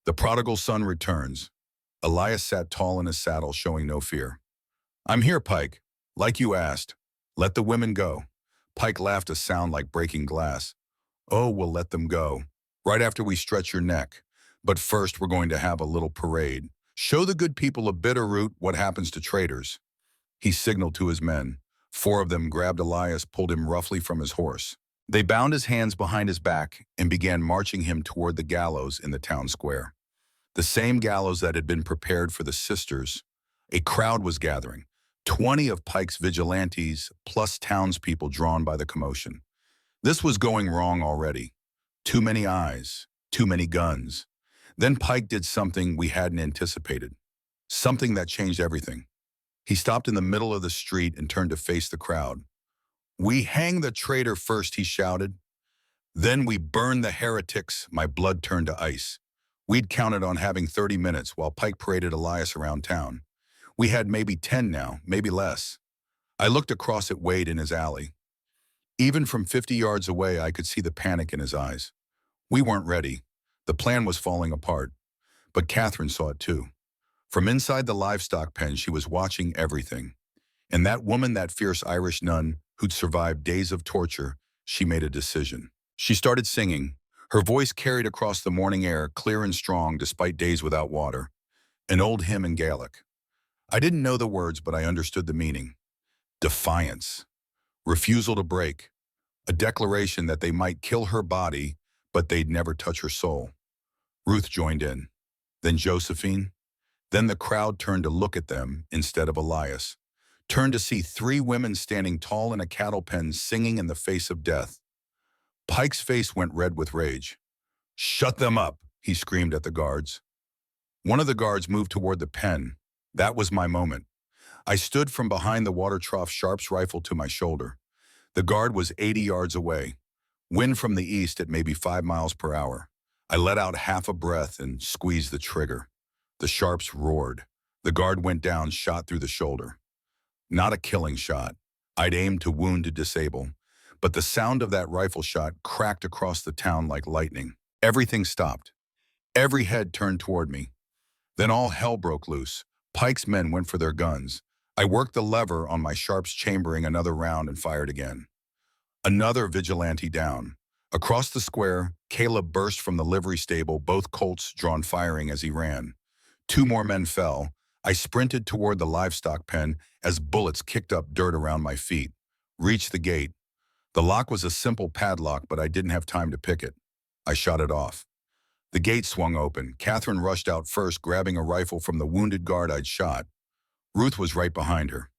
The prodigal son returns. Elias sat tall in his saddle, showing no fear. I'm here, Pike. Like you asked. Let the women go. Pike laughed, a sound like breaking glass. Oh, we'll let them go. Right after we stretch your neck. But first, we're going to have a little parade. Show the good people of Bitterroot what happens to traitors. He signaled to his men. 4 of them grabbed Elias, pulled him roughly from his horse. They bound his hands behind his back and began marching him toward the gallows in the town square. The same gallows that had been prepared for the sisters. A crowd was gathering, 20 of Pike's vigilantes plus townspeople drawn by the commotion. This was going wrong already. Too many eyes, too many guns. Then Pike did something we hadn't anticipated. Something that changed everything. He stopped in the middle of the street and turned to face the crowd. We hang the traitor first, he shouted. Then we burn the heretics. My blood turned to ice. We'd counted on having 30 minutes while Pike paraded Elias around town. We had maybe 10 now, maybe less. I looked across at Wade in his alley. Even from 50 yards away, I could see the panic in his eyes. We weren't ready. The plan was falling apart. But Catherine saw it too. From inside the livestock pen, she was watching everything. And that woman, that fierce Irish nun who'd survived days of torture, she made a decision. She started singing. Her voice carried across the morning air, clear and strong despite days without water. An old hymn in Gaelic. I didn't know the words, but I understood the meaning. Defiance. Refusal to break. A declaration that they might kill her body, but they'd never touch her soul. Ruth joined in. Then Josephine. Then the crowd turned to look at them instead of Elias. Turned to see 3 women standing tall in a cattle pen singing in the face of death. Pike's face went red with rage. Shut them up, he screamed at the guards. One of the guards moved toward the pen. That was my moment. I stood from behind the water trough, Sharp's rifle to my shoulder. The guard was 80 yards away. Wind from the east at maybe 5 miles per hour. I let out half a breath and squeezed the trigger. The Sharps roared. The guard went down, shot through the shoulder. Not a killing shot. I'd aimed to wound, to disable. But the sound of that rifle shot cracked across the town like lightning. Everything stopped. Every head turned toward me. Then all hell broke loose. Pike's men went for their guns. I worked the lever on my Sharps, chambering another round, and fired again. Another vigilante down. Across the square, Caleb burst from the livery stable, both Colts drawn, firing as he ran. 2 more men fell. I sprinted toward the livestock pen as bullets kicked up dirt around my feet. Reached the gate. The lock was a simple padlock, but I didn't have time to pick it. I shot it off. The gate swung open. Catherine rushed out first, grabbing a rifle from the wounded guard I'd shot. Ruth was right behind her.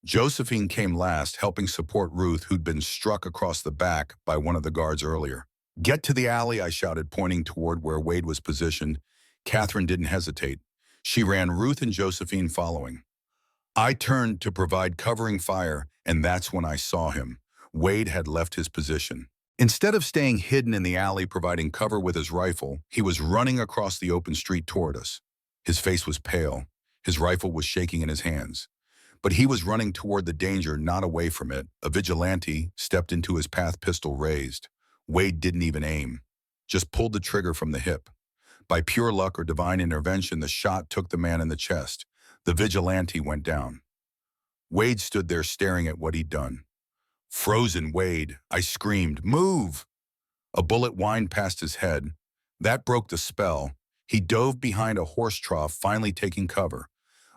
Josephine came last, helping support Ruth, who'd been struck across the back by one of the guards earlier. "Get to the alley," I shouted, pointing toward where Wade was positioned. Catherine didn't hesitate. She ran, Ruth and Josephine following. I turned to provide covering fire, and that's when I saw him. Wade had left his position. Instead of staying hidden in the alley providing cover with his rifle, he was running across the open street toward us. His face was pale. His rifle was shaking in his hands. But he was running toward the danger, not away from it. A vigilante stepped into his path, pistol raised. Wade didn't even aim, just pulled the trigger from the hip. By pure luck or divine intervention, the shot took the man in the chest. The vigilante went down. Wade stood there staring at what he'd done. "Frozen, Wade," I screamed. "Move!" A bullet whined past his head. That broke the spell. He dove behind a horse trough, finally taking cover.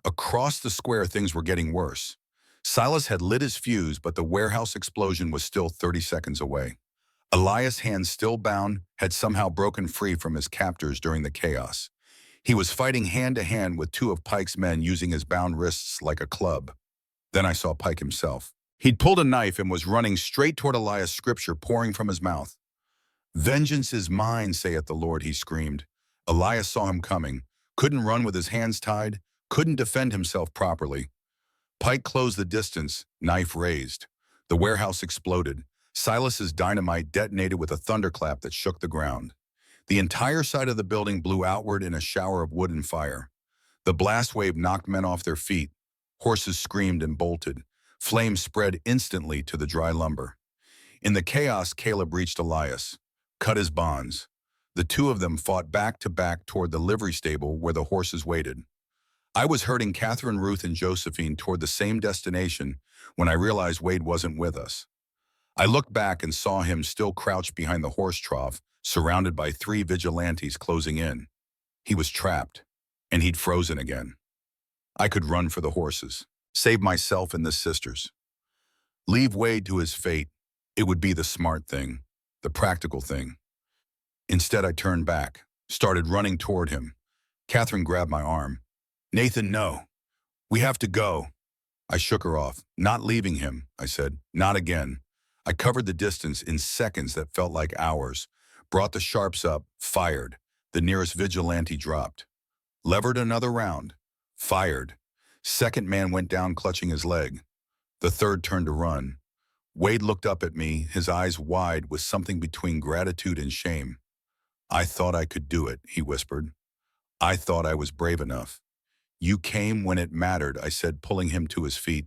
Across the square, things were getting worse. Silas had lit his fuse, but the warehouse explosion was still 30 seconds away. Elias, hands still bound, had somehow broken free from his captors during the chaos. He was fighting hand-to-hand with two of Pike's men, using his bound wrists like a club. Then I saw Pike himself. He'd pulled a knife and was running straight toward Elias, scripture pouring from his mouth. "Vengeance is mine, saith the Lord," he screamed. Elias saw him coming, couldn't run with his hands tied, couldn't defend himself properly. Pike closed the distance, knife raised. The warehouse exploded. Silas's dynamite detonated with a thunderclap that shook the ground. The entire side of the building blew outward in a shower of wood and fire. The blast wave knocked men off their feet. Horses screamed and bolted. Flames spread instantly to the dry lumber. In the chaos, Caleb reached Elias, cut his bonds. The two of them fought back to back toward the livery stable where the horses waited. I was herding Catherine, Ruth, and Josephine toward the same destination when I realized Wade wasn't with us. I looked back and saw him still crouched behind the horse trough, surrounded by 3 vigilantes closing in. He was trapped, and he'd frozen again. I could run for the horses, save myself and the sisters. Leave Wade to his fate. It would be the smart thing, the practical thing. Instead, I turned back, started running toward him. Catherine grabbed my arm. "Nathan, no. We have to go." I shook her off. "Not leaving him," I said. "Not again." I covered the distance in seconds that felt like hours, brought the sharps up, fired. The nearest vigilante dropped. Levered another round. Fired. Second man went down clutching his leg. The third turned to run. Wade looked up at me, his eyes wide with something between gratitude and shame. "I thought I could do it," he whispered. "I thought I was brave enough." "You came when it mattered," I said, pulling him to his feet.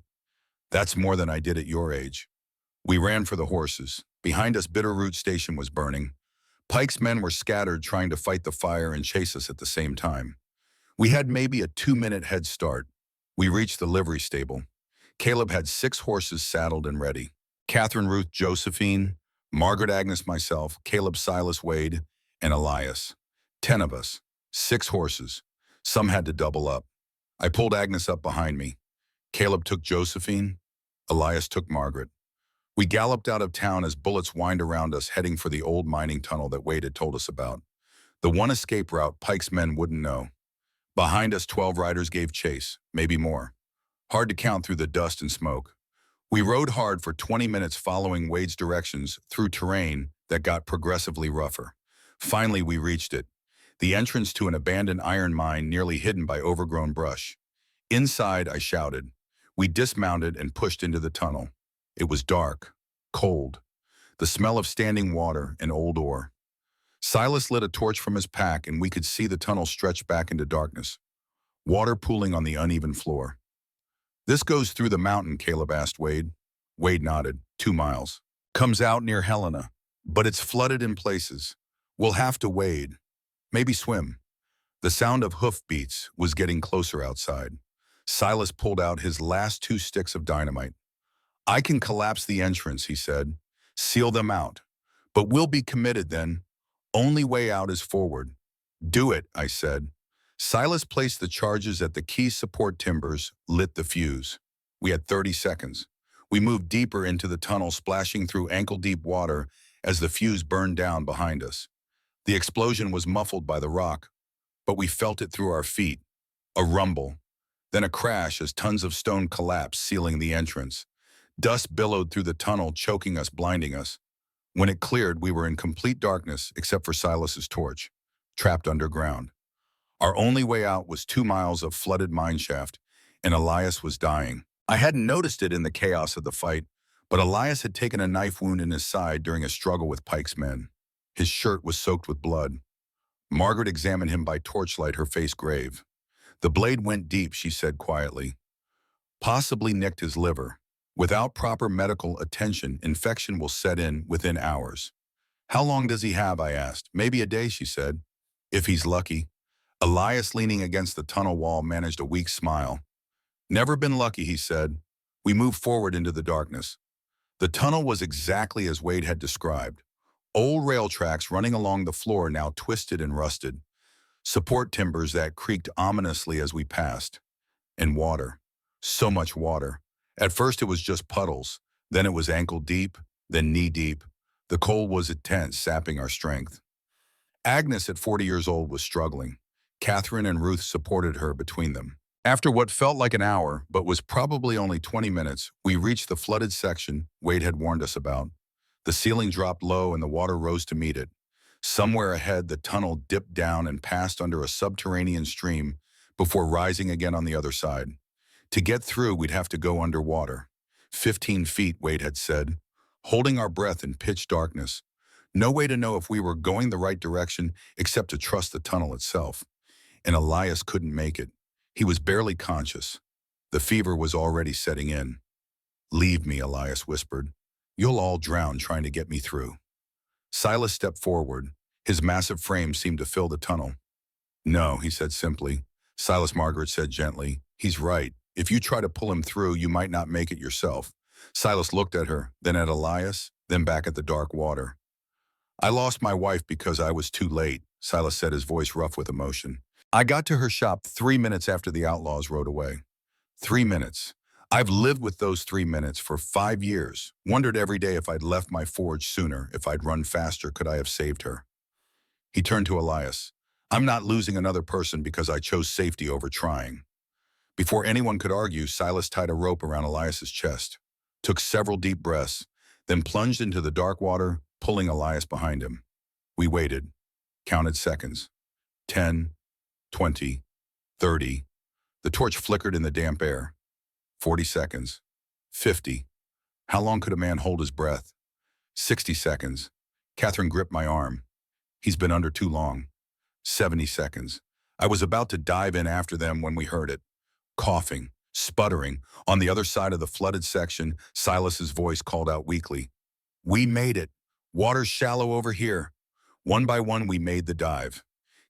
"That's more than I did at your age." We ran for the horses. Behind us, Bitterroot Station was burning. Pike's men were scattered, trying to fight the fire and chase us at the same time. We had maybe a 2-minute head start. We reached the livery stable. Caleb had 6 horses saddled and ready. Catherine, Ruth, Josephine, Margaret, Agnes, myself, Caleb, Silas, Wade, and Elias. 10 of us. 6 horses. Some had to double up. I pulled Agnes up behind me. Caleb took Josephine. Elias took Margaret. We galloped out of town as bullets whined around us, heading for the old mining tunnel that Wade had told us about. The one escape route Pike's men wouldn't know. Behind us, 12 riders gave chase, maybe more. Hard to count through the dust and smoke. We rode hard for 20 minutes following Wade's directions through terrain that got progressively rougher. Finally, we reached it. The entrance to an abandoned iron mine nearly hidden by overgrown brush. Inside, I shouted. We dismounted and pushed into the tunnel. It was dark, cold, the smell of standing water and old ore. Silas lit a torch from his pack and we could see the tunnel stretch back into darkness, water pooling on the uneven floor. "This goes through the mountain," Caleb asked Wade. Wade nodded. 2 miles. "Comes out near Helena, but it's flooded in places. We'll have to wade, maybe swim." The sound of hoofbeats was getting closer outside. Silas pulled out his last 2 sticks of dynamite. "I can collapse the entrance," he said. "Seal them out. But we'll be committed then. Only way out is forward." "Do it," I said. Silas placed the charges at the key support timbers, lit the fuse. We had 30 seconds. We moved deeper into the tunnel, splashing through ankle-deep water as the fuse burned down behind us. The explosion was muffled by the rock, but we felt it through our feet. A rumble, then a crash as tons of stone collapsed, sealing the entrance. Dust billowed through the tunnel, choking us, blinding us. When it cleared, we were in complete darkness except for Silas's torch, trapped underground. Our only way out was 2 miles of flooded mineshaft, and Elias was dying. I hadn't noticed it in the chaos of the fight, but Elias had taken a knife wound in his side during a struggle with Pike's men. His shirt was soaked with blood. Margaret examined him by torchlight, her face grave. The blade went deep, she said quietly. Possibly nicked his liver. Without proper medical attention, infection will set in within hours. How long does he have, I asked. Maybe a day, she said. If he's lucky. Elias, leaning against the tunnel wall, managed a weak smile. Never been lucky, he said. We moved forward into the darkness. The tunnel was exactly as Wade had described. Old rail tracks running along the floor, now twisted and rusted. Support timbers that creaked ominously as we passed. And water. So much water. At first it was just puddles. Then it was ankle deep, then knee deep. The cold was intense, sapping our strength. Agnes, at 40 years old, was struggling. Catherine and Ruth supported her between them. After what felt like an hour, but was probably only 20 minutes, we reached the flooded section Wade had warned us about. The ceiling dropped low and the water rose to meet it. Somewhere ahead, the tunnel dipped down and passed under a subterranean stream before rising again on the other side. To get through, we'd have to go underwater. 15 feet, Wade had said, holding our breath in pitch darkness. No way to know if we were going the right direction except to trust the tunnel itself. And Elias couldn't make it. He was barely conscious. The fever was already setting in. Leave me, Elias whispered. You'll all drown trying to get me through. Silas stepped forward. His massive frame seemed to fill the tunnel. No, he said simply. Silas, Margaret said gently. He's right. If you try to pull him through, you might not make it yourself. Silas looked at her, then at Elias, then back at the dark water. I lost my wife because I was too late, Silas said, his voice rough with emotion. I got to her shop 3 minutes after the outlaws rode away. 3 minutes. I've lived with those 3 minutes for 5 years. Wondered every day if I'd left my forge sooner, if I'd run faster, could I have saved her? He turned to Elias. I'm not losing another person because I chose safety over trying. Before anyone could argue, Silas tied a rope around Elias's chest, took several deep breaths, then plunged into the dark water, pulling Elias behind him. We waited, counted seconds. 10, 20, 30. The torch flickered in the damp air. 40 seconds. 50. How long could a man hold his breath? 60 seconds. Catherine gripped my arm. He's been under too long. 70 seconds. I was about to dive in after them when we heard it. Coughing, sputtering. On the other side of the flooded section, Silas's voice called out weakly. We made it. Water's shallow over here. One by one, we made the dive.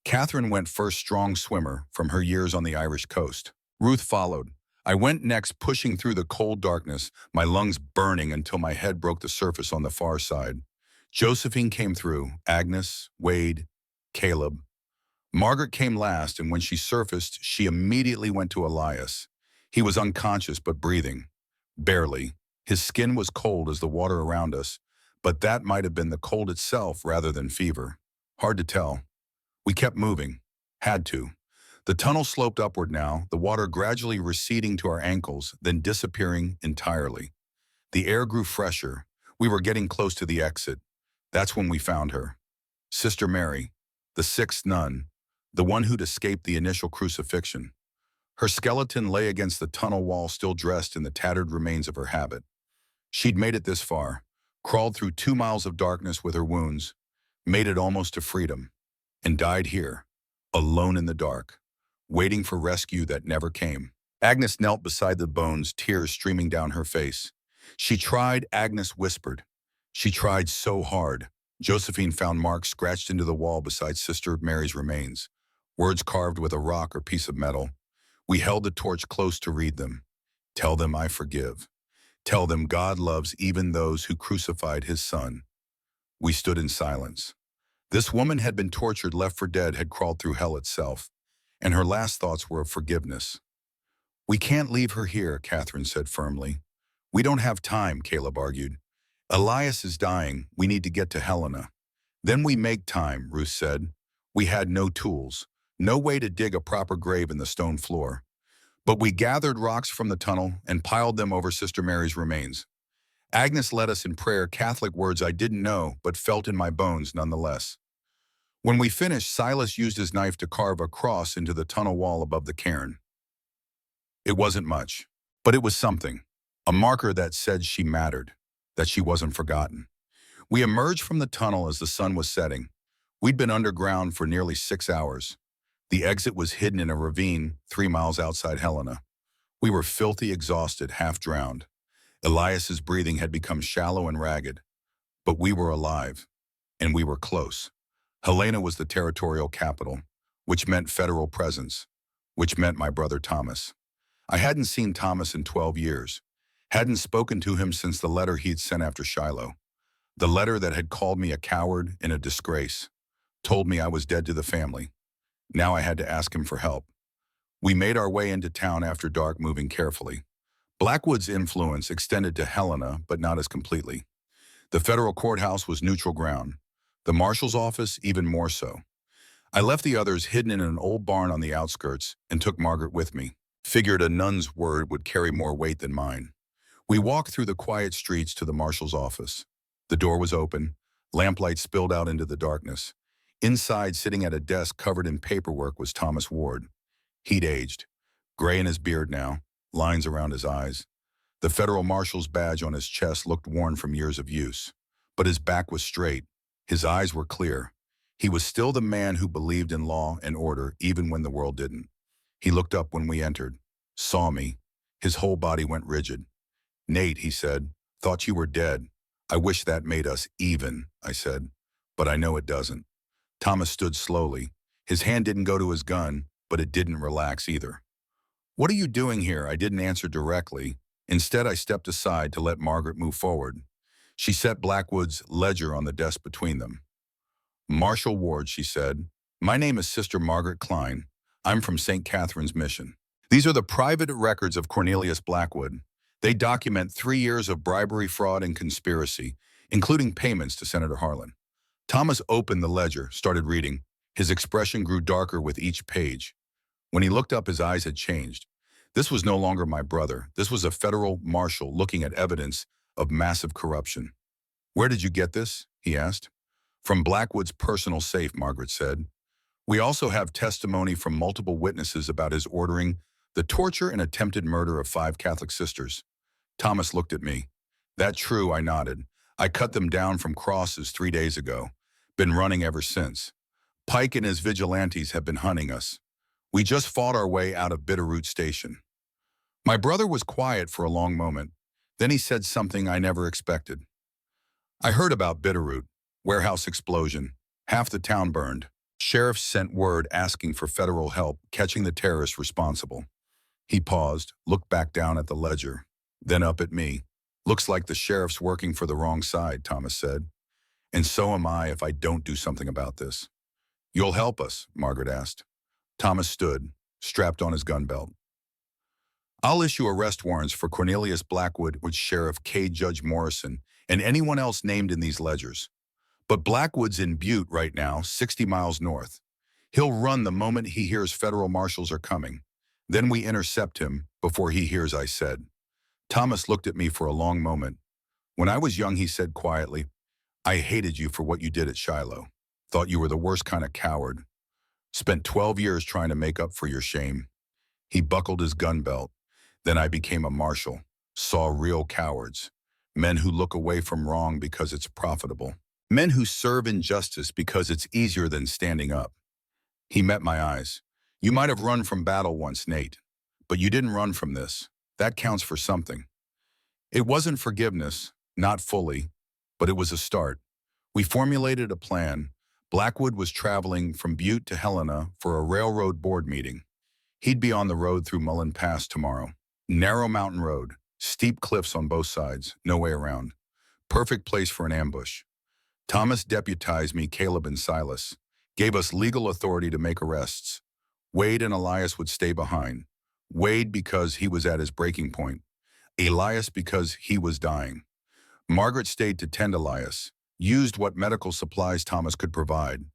Catherine went first, strong swimmer from her years on the Irish coast. Ruth followed. I went next, pushing through the cold darkness, my lungs burning until my head broke the surface on the far side. Josephine came through, Agnes, Wade, Caleb. Margaret came last, and when she surfaced, she immediately went to Elias. He was unconscious but breathing. Barely. His skin was cold as the water around us, but that might have been the cold itself rather than fever. Hard to tell. We kept moving. Had to. The tunnel sloped upward now, the water gradually receding to our ankles, then disappearing entirely. The air grew fresher. We were getting close to the exit. That's when we found her. Sister Mary, the sixth nun, the one who'd escaped the initial crucifixion. Her skeleton lay against the tunnel wall, still dressed in the tattered remains of her habit. She'd made it this far, crawled through 2 miles of darkness with her wounds, made it almost to freedom, and died here, alone in the dark, waiting for rescue that never came. Agnes knelt beside the bones, tears streaming down her face. She tried, Agnes whispered. She tried so hard. Josephine found marks scratched into the wall beside Sister Mary's remains, words carved with a rock or piece of metal. We held the torch close to read them. Tell them I forgive. Tell them God loves even those who crucified his son. We stood in silence. This woman had been tortured, left for dead, had crawled through hell itself, and her last thoughts were of forgiveness. We can't leave her here, Catherine said firmly. We don't have time, Caleb argued. Elias is dying. We need to get to Helena. Then we make time, Ruth said. We had no tools, no way to dig a proper grave in the stone floor. But we gathered rocks from the tunnel and piled them over Sister Mary's remains. Agnes led us in prayer, Catholic words I didn't know but felt in my bones nonetheless. When we finished, Silas used his knife to carve a cross into the tunnel wall above the cairn. It wasn't much, but it was something. A marker that said she mattered, that she wasn't forgotten. We emerged from the tunnel as the sun was setting. We'd been underground for nearly 6 hours. The exit was hidden in a ravine 3 miles outside Helena. We were filthy, exhausted, half drowned. Elias's breathing had become shallow and ragged. But we were alive, and we were close. Helena was the territorial capital, which meant federal presence, which meant my brother Thomas. I hadn't seen Thomas in 12 years, hadn't spoken to him since the letter he'd sent after Shiloh. The letter that had called me a coward and a disgrace, told me I was dead to the family. Now I had to ask him for help. We made our way into town after dark, moving carefully. Blackwood's influence extended to Helena, but not as completely. The federal courthouse was neutral ground. The marshal's office, even more so. I left the others hidden in an old barn on the outskirts and took Margaret with me. Figured a nun's word would carry more weight than mine. We walked through the quiet streets to the marshal's office. The door was open. Lamplight spilled out into the darkness. Inside, sitting at a desk covered in paperwork, was Thomas Ward. He'd aged. Gray in his beard now, lines around his eyes. The federal marshal's badge on his chest looked worn from years of use. But his back was straight. His eyes were clear. He was still the man who believed in law and order even when the world didn't. He looked up when we entered, saw me. His whole body went rigid. "Nate," he said, "thought you were dead. I wish that made us even," I said, "but I know it doesn't." Thomas stood slowly. His hand didn't go to his gun, but it didn't relax either. "What are you doing here?" I didn't answer directly. Instead, I stepped aside to let Margaret move forward. She set Blackwood's ledger on the desk between them. "Marshal Ward," she said, "my name is Sister Margaret Klein. I'm from St. Catherine's Mission. These are the private records of Cornelius Blackwood. They document 3 years of bribery, fraud, and conspiracy, including payments to Senator Harlan." Thomas opened the ledger, started reading. His expression grew darker with each page. When he looked up, his eyes had changed. This was no longer my brother. This was a federal marshal looking at evidence of massive corruption. "Where did you get this?" he asked. "From Blackwood's personal safe," Margaret said. "We also have testimony from multiple witnesses about his ordering the torture and attempted murder of 5 Catholic sisters." Thomas looked at me. "That true?" I nodded. "I cut them down from crosses 3 days ago. Been running ever since. Pike and his vigilantes have been hunting us. We just fought our way out of Bitterroot Station." My brother was quiet for a long moment. Then he said something I never expected. "I heard about Bitterroot. Warehouse explosion. Half the town burned. Sheriffs sent word asking for federal help catching the terrorists responsible." He paused, looked back down at the ledger, then up at me. "Looks like the sheriff's working for the wrong side," Thomas said. "And so am I if I don't do something about this." "You'll help us?" Margaret asked. Thomas stood, strapped on his gun belt. "I'll issue arrest warrants for Cornelius Blackwood with Sheriff K. Judge Morrison and anyone else named in these ledgers. But Blackwood's in Butte right now, 60 miles north. He'll run the moment he hears federal marshals are coming. Then we intercept him before he hears I said." Thomas looked at me for a long moment. "When I was young," he said quietly, "I hated you for what you did at Shiloh. Thought you were the worst kind of coward. Spent 12 years trying to make up for your shame." He buckled his gun belt. "Then I became a marshal. Saw real cowards. Men who look away from wrong because it's profitable. Men who serve injustice because it's easier than standing up." He met my eyes. "You might have run from battle once, Nate, but you didn't run from this. That counts for something." It wasn't forgiveness, not fully, but it was a start. We formulated a plan. Blackwood was traveling from Butte to Helena for a railroad board meeting. He'd be on the road through Mullen Pass tomorrow. Narrow mountain road, steep cliffs on both sides, no way around. Perfect place for an ambush. Thomas deputized me, Caleb and Silas, gave us legal authority to make arrests. Wade and Elias would stay behind. Wade because he was at his breaking point. Elias because he was dying. Margaret stayed to tend Elias. Used what medical supplies Thomas could provide.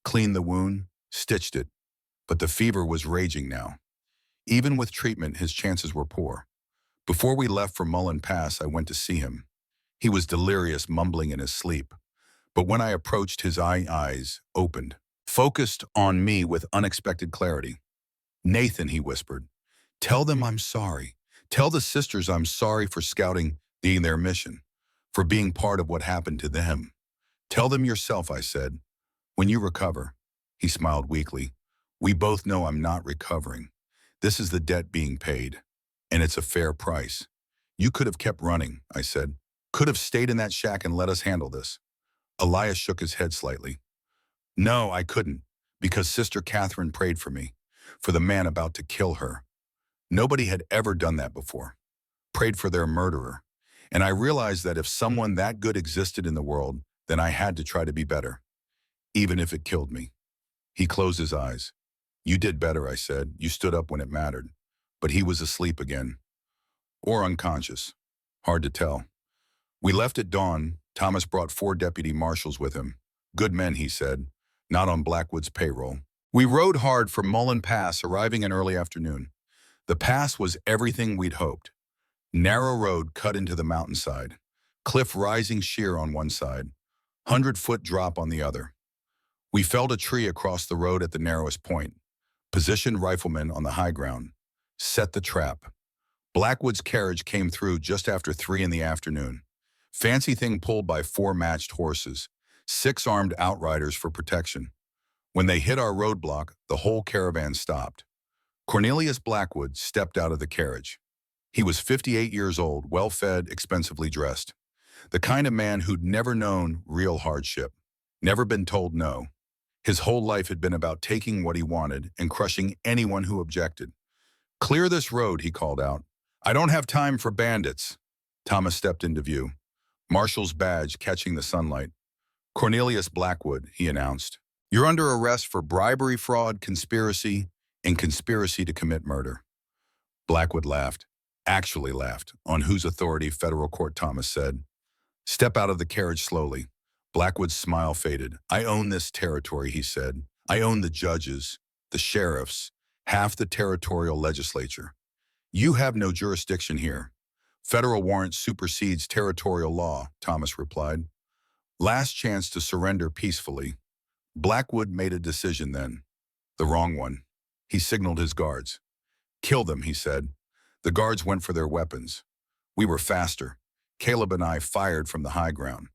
Cleaned the wound, stitched it. But the fever was raging now. Even with treatment, his chances were poor. Before we left for Mullen Pass, I went to see him. He was delirious, mumbling in his sleep. But when I approached, his eyes opened, focused on me with unexpected clarity. "Nathan," he whispered, "tell them I'm sorry. Tell the sisters I'm sorry for scouting their mission, for being part of what happened to them. Tell them yourself," I said. "When you recover." He smiled weakly. "We both know I'm not recovering. This is the debt being paid, and it's a fair price. You could have kept running," I said. "Could have stayed in that shack and let us handle this." Elias shook his head slightly. "No, I couldn't, because Sister Catherine prayed for me, for the man about to kill her. Nobody had ever done that before. Prayed for their murderer. And I realized that if someone that good existed in the world, then I had to try to be better, even if it killed me." He closed his eyes. "You did better," I said. "You stood up when it mattered." But he was asleep again. Or unconscious. Hard to tell. We left at dawn. Thomas brought 4 deputy marshals with him. Good men, he said, not on Blackwood's payroll. We rode hard for Mullen Pass, arriving in early afternoon. The pass was everything we'd hoped. Narrow road cut into the mountainside. Cliff rising sheer on one side. 100-foot drop on the other. We felled a tree across the road at the narrowest point. Positioned riflemen on the high ground. Set the trap. Blackwood's carriage came through just after 3 in the afternoon. Fancy thing pulled by 4 matched horses. 6 armed outriders for protection. When they hit our roadblock, the whole caravan stopped. Cornelius Blackwood stepped out of the carriage. He was 58 years old, well-fed, expensively dressed. The kind of man who'd never known real hardship, never been told no. His whole life had been about taking what he wanted and crushing anyone who objected. "Clear this road," he called out. "I don't have time for bandits." Thomas stepped into view, marshal's badge catching the sunlight. "Cornelius Blackwood," he announced. "You're under arrest for bribery, fraud, conspiracy, and conspiracy to commit murder." Blackwood laughed. Actually laughed. "On whose authority, federal court?" Thomas said. "Step out of the carriage slowly." Blackwood's smile faded. "I own this territory," he said. "I own the judges, the sheriffs, half the territorial legislature. You have no jurisdiction here. Federal warrant supersedes territorial law," Thomas replied. "Last chance to surrender peacefully." Blackwood made a decision then. The wrong one. He signaled his guards. "Kill them," he said. The guards went for their weapons. We were faster. Caleb and I fired from the high ground.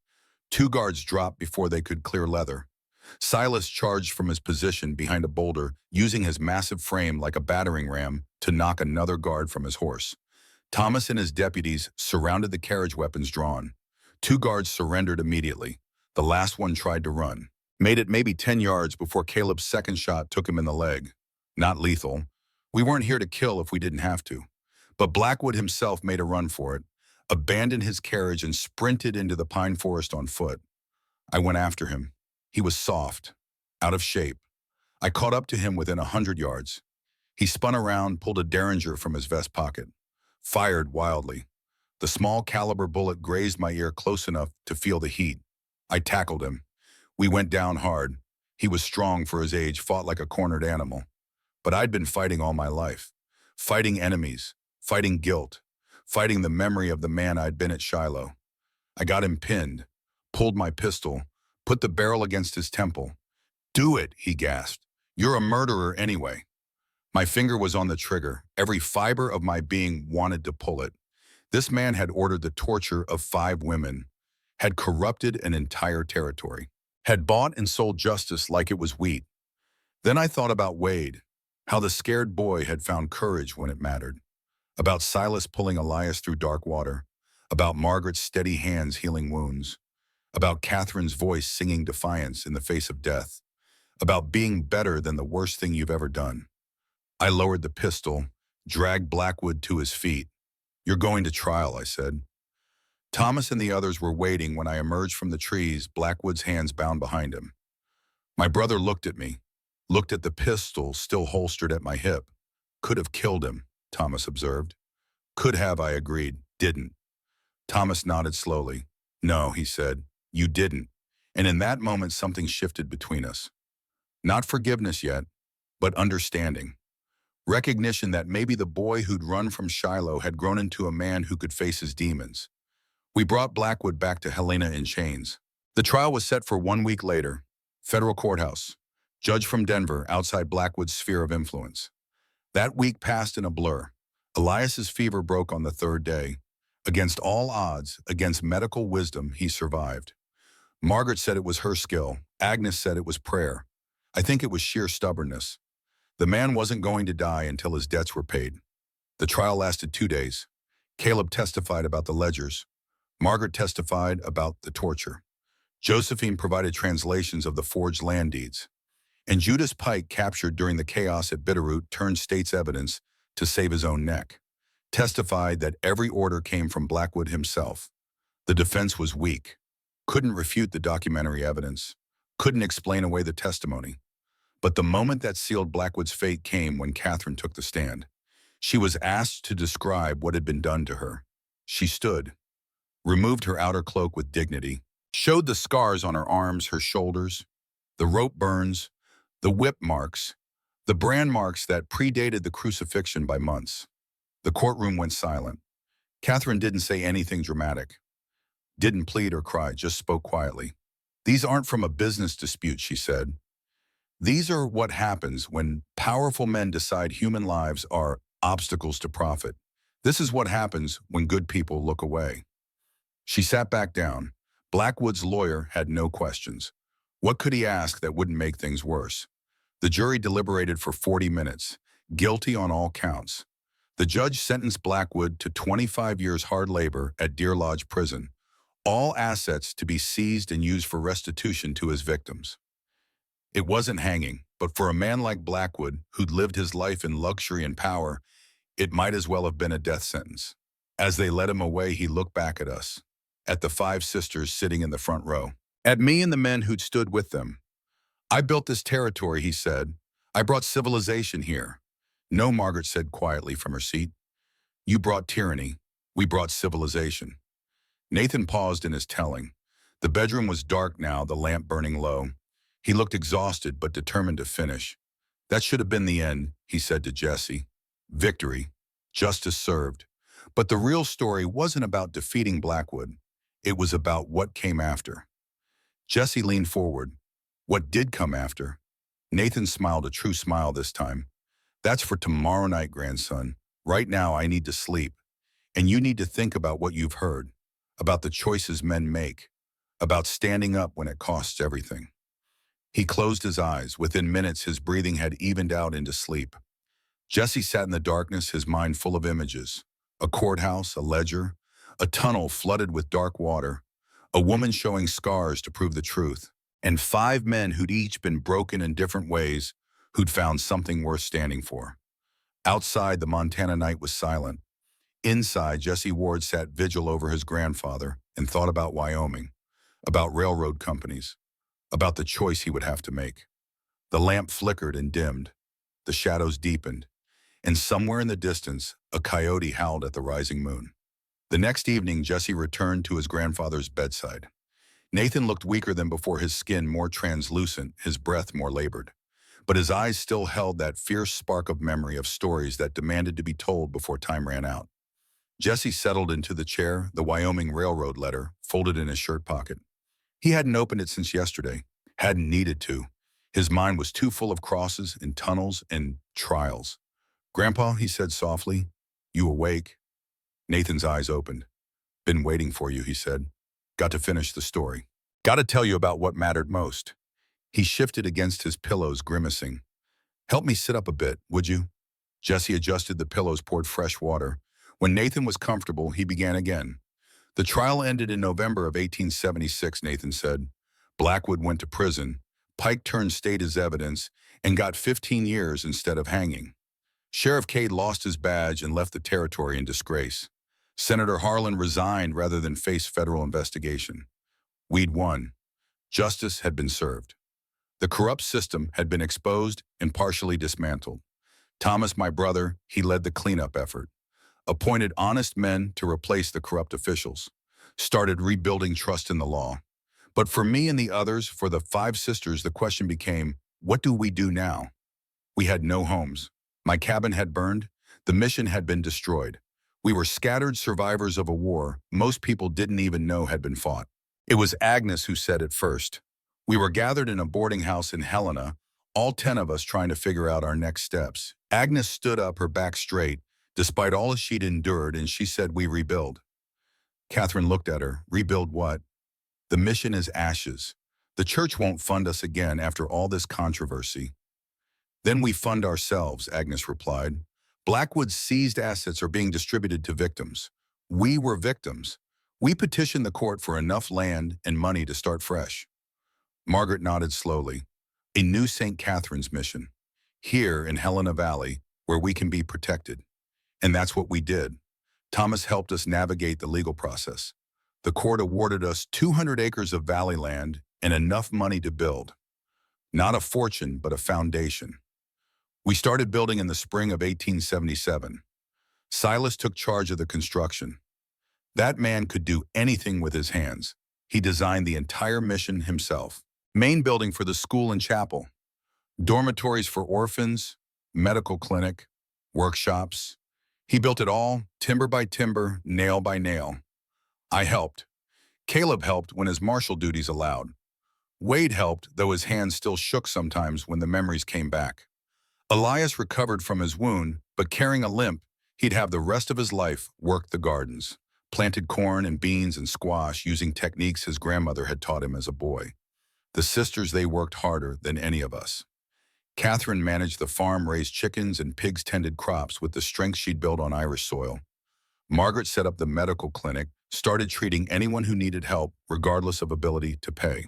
2 guards dropped before they could clear leather. Silas charged from his position behind a boulder, using his massive frame like a battering ram to knock another guard from his horse. Thomas and his deputies surrounded the carriage, weapons drawn. 2 guards surrendered immediately. The last one tried to run. Made it maybe 10 yards before Caleb's second shot took him in the leg. Not lethal. We weren't here to kill if we didn't have to. But Blackwood himself made a run for it, abandoned his carriage and sprinted into the pine forest on foot. I went after him. He was soft, out of shape. I caught up to him within 100 yards. He spun around, pulled a derringer from his vest pocket, fired wildly. The small caliber bullet grazed my ear close enough to feel the heat. I tackled him. We went down hard. He was strong for his age, fought like a cornered animal. But I'd been fighting all my life. Fighting enemies, fighting guilt, fighting the memory of the man I'd been at Shiloh. I got him pinned, pulled my pistol, put the barrel against his temple. "Do it," he gasped. "You're a murderer anyway." My finger was on the trigger. Every fiber of my being wanted to pull it. This man had ordered the torture of 5 women, had corrupted an entire territory, had bought and sold justice like it was wheat. Then I thought about Wade, how the scared boy had found courage when it mattered, about Silas pulling Elias through dark water, about Margaret's steady hands healing wounds, about Catherine's voice singing defiance in the face of death, about being better than the worst thing you've ever done. I lowered the pistol, dragged Blackwood to his feet. "You're going to trial," I said. Thomas and the others were waiting when I emerged from the trees, Blackwood's hands bound behind him. My brother looked at me, looked at the pistol still holstered at my hip. "Could have killed him," Thomas observed. "Could have," I agreed. "Didn't." Thomas nodded slowly. "No," he said. "You didn't. And in that moment, something shifted between us. Not forgiveness yet, but understanding. Recognition that maybe the boy who'd run from Shiloh had grown into a man who could face his demons. We brought Blackwood back to Helena in chains. The trial was set for 1 week later. Federal courthouse. Judge from Denver outside Blackwood's sphere of influence. That week passed in a blur. Elias's fever broke on the third day. Against all odds, against medical wisdom, he survived. Margaret said it was her skill. Agnes said it was prayer. I think it was sheer stubbornness. The man wasn't going to die until his debts were paid. The trial lasted 2 days. Caleb testified about the ledgers. Margaret testified about the torture. Josephine provided translations of the forged land deeds. And Judas Pike, captured during the chaos at Bitterroot, turned state's evidence to save his own neck, testified that every order came from Blackwood himself. The defense was weak, couldn't refute the documentary evidence, couldn't explain away the testimony. But the moment that sealed Blackwood's fate came when Catherine took the stand. She was asked to describe what had been done to her. She stood, removed her outer cloak with dignity, showed the scars on her arms, her shoulders, the rope burns, the whip marks, the brand marks that predated the crucifixion by months. The courtroom went silent. Catherine didn't say anything dramatic, didn't plead or cry, just spoke quietly. "These aren't from a business dispute," she said. "These are what happens when powerful men decide human lives are obstacles to profit. This is what happens when good people look away." She sat back down. Blackwood's lawyer had no questions. What could he ask that wouldn't make things worse? The jury deliberated for 40 minutes, guilty on all counts. The judge sentenced Blackwood to 25 years hard labor at Deer Lodge Prison, all assets to be seized and used for restitution to his victims. It wasn't hanging, but for a man like Blackwood, who'd lived his life in luxury and power, it might as well have been a death sentence. As they led him away, he looked back at us, at the 5 sisters sitting in the front row, at me and the men who'd stood with them. "I built this territory," he said. "I brought civilization here." "No," Margaret said quietly from her seat. "You brought tyranny. We brought civilization." Nathan paused in his telling. The bedroom was dark now, the lamp burning low. He looked exhausted but determined to finish. "That should have been the end," he said to Jesse. "Victory. Justice served." But the real story wasn't about defeating Blackwood. It was about what came after. Jesse leaned forward. "What did come after?" Nathan smiled, a true smile this time. "That's for tomorrow night, grandson. Right now I need to sleep. And you need to think about what you've heard, about the choices men make, about standing up when it costs everything." He closed his eyes. Within minutes, his breathing had evened out into sleep. Jesse sat in the darkness, his mind full of images. A courthouse, a ledger, a tunnel flooded with dark water, a woman showing scars to prove the truth, and 5 men who'd each been broken in different ways, who'd found something worth standing for. Outside, the Montana night was silent. Inside, Jesse Ward sat vigil over his grandfather and thought about Wyoming, about railroad companies, about the choice he would have to make. The lamp flickered and dimmed. The shadows deepened. And somewhere in the distance, a coyote howled at the rising moon. The next evening, Jesse returned to his grandfather's bedside. Nathan looked weaker than before, his skin more translucent, his breath more labored. But his eyes still held that fierce spark of memory, of stories that demanded to be told before time ran out. Jesse settled into the chair, the Wyoming Railroad letter folded in his shirt pocket. He hadn't opened it since yesterday, hadn't needed to. His mind was too full of crosses and tunnels and trials. "Grandpa," he said softly, "you awake?" Nathan's eyes opened. "Been waiting for you," he said. "Got to finish the story. Got to tell you about what mattered most." He shifted against his pillows, grimacing. "Help me sit up a bit, would you?" Jesse adjusted the pillows, poured fresh water. When Nathan was comfortable, he began again. "The trial ended in November of 1876, Nathan said. Blackwood went to prison. Pike turned state as evidence and got 15 years instead of hanging. Sheriff Cade lost his badge and left the territory in disgrace. Senator Harlan resigned rather than face federal investigation. We'd won. Justice had been served. The corrupt system had been exposed and partially dismantled. Thomas, my brother, he led the cleanup effort. Appointed honest men to replace the corrupt officials. Started rebuilding trust in the law. But for me and the others, for the five sisters, the question became, what do we do now? We had no homes. My cabin had burned. The mission had been destroyed. We were scattered survivors of a war most people didn't even know had been fought. It was Agnes who said it first. We were gathered in a boarding house in Helena, all 10 of us trying to figure out our next steps. Agnes stood up, her back straight, despite all she'd endured, and she said, we rebuild. Catherine looked at her. Rebuild what? The mission is ashes. The church won't fund us again after all this controversy. Then we fund ourselves, Agnes replied. Blackwood's seized assets are being distributed to victims. We were victims. We petitioned the court for enough land and money to start fresh. Margaret nodded slowly. A new St. Catherine's mission. Here in Helena Valley, where we can be protected. And that's what we did. Thomas helped us navigate the legal process. The court awarded us 200 acres of valley land and enough money to build. Not a fortune, but a foundation. We started building in the spring of 1877. Silas took charge of the construction. That man could do anything with his hands. He designed the entire mission himself. Main building for the school and chapel. Dormitories for orphans, medical clinic, workshops. He built it all, timber by timber, nail by nail. I helped. Caleb helped when his marshal duties allowed. Wade helped, though his hands still shook sometimes when the memories came back. Elias recovered from his wound, but carrying a limp, he'd have the rest of his life worked the gardens, planted corn and beans and squash using techniques his grandmother had taught him as a boy. The sisters, they worked harder than any of us. Catherine managed the farm, raised chickens, and pigs tended crops with the strength she'd built on Irish soil. Margaret set up the medical clinic, started treating anyone who needed help, regardless of ability to pay.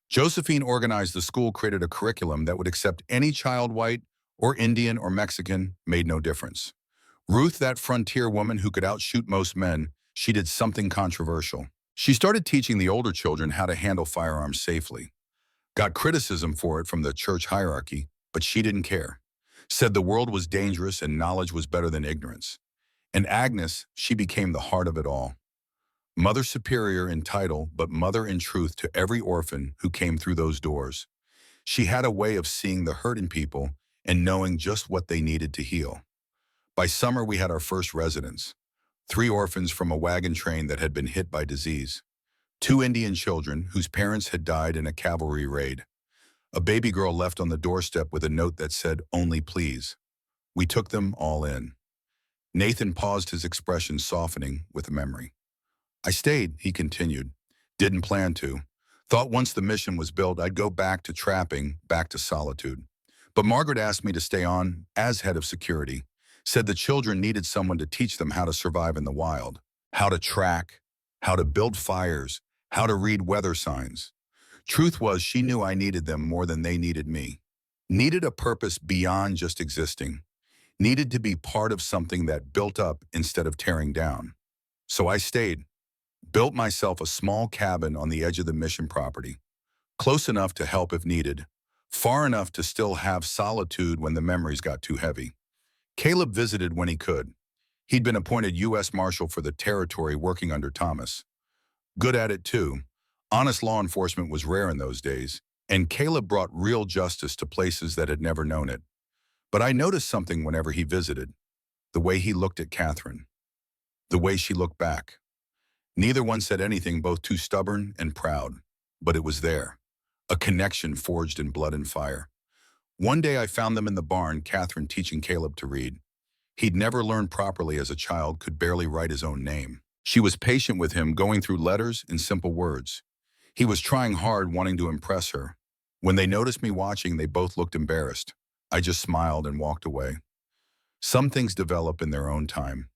Josephine organized the school, created a curriculum that would accept any child, white or Indian or Mexican, made no difference. Ruth, that frontier woman who could outshoot most men, she did something controversial. She started teaching the older children how to handle firearms safely. Got criticism for it from the church hierarchy, but she didn't care. Said the world was dangerous and knowledge was better than ignorance. And Agnes, she became the heart of it all. Mother Superior in title, but mother in truth to every orphan who came through those doors. She had a way of seeing the hurt in people and knowing just what they needed to heal. By summer, we had our first residents. 3 orphans from a wagon train that had been hit by disease. 2 Indian children whose parents had died in a cavalry raid. A baby girl left on the doorstep with a note that said, only please. We took them all in. Nathan paused, his expression softening with memory. I stayed, he continued. Didn't plan to. Thought once the mission was built, I'd go back to trapping, back to solitude. But Margaret asked me to stay on as head of security. Said the children needed someone to teach them how to survive in the wild, how to track, how to build fires, how to read weather signs. Truth was, she knew I needed them more than they needed me. Needed a purpose beyond just existing. Needed to be part of something that built up instead of tearing down. So I stayed. Built myself a small cabin on the edge of the mission property. Close enough to help if needed. Far enough to still have solitude when the memories got too heavy. Caleb visited when he could. He'd been appointed U.S. Marshal for the territory working under Thomas. Good at it too. Honest law enforcement was rare in those days, and Caleb brought real justice to places that had never known it. But I noticed something whenever he visited. The way he looked at Catherine. The way she looked back. Neither one said anything, both too stubborn and proud. But it was there. A connection forged in blood and fire. One day I found them in the barn, Catherine teaching Caleb to read. He'd never learned properly as a child, could barely write his own name. She was patient with him, going through letters and simple words. He was trying hard, wanting to impress her. When they noticed me watching, they both looked embarrassed. I just smiled and walked away. Some things develop in their own time.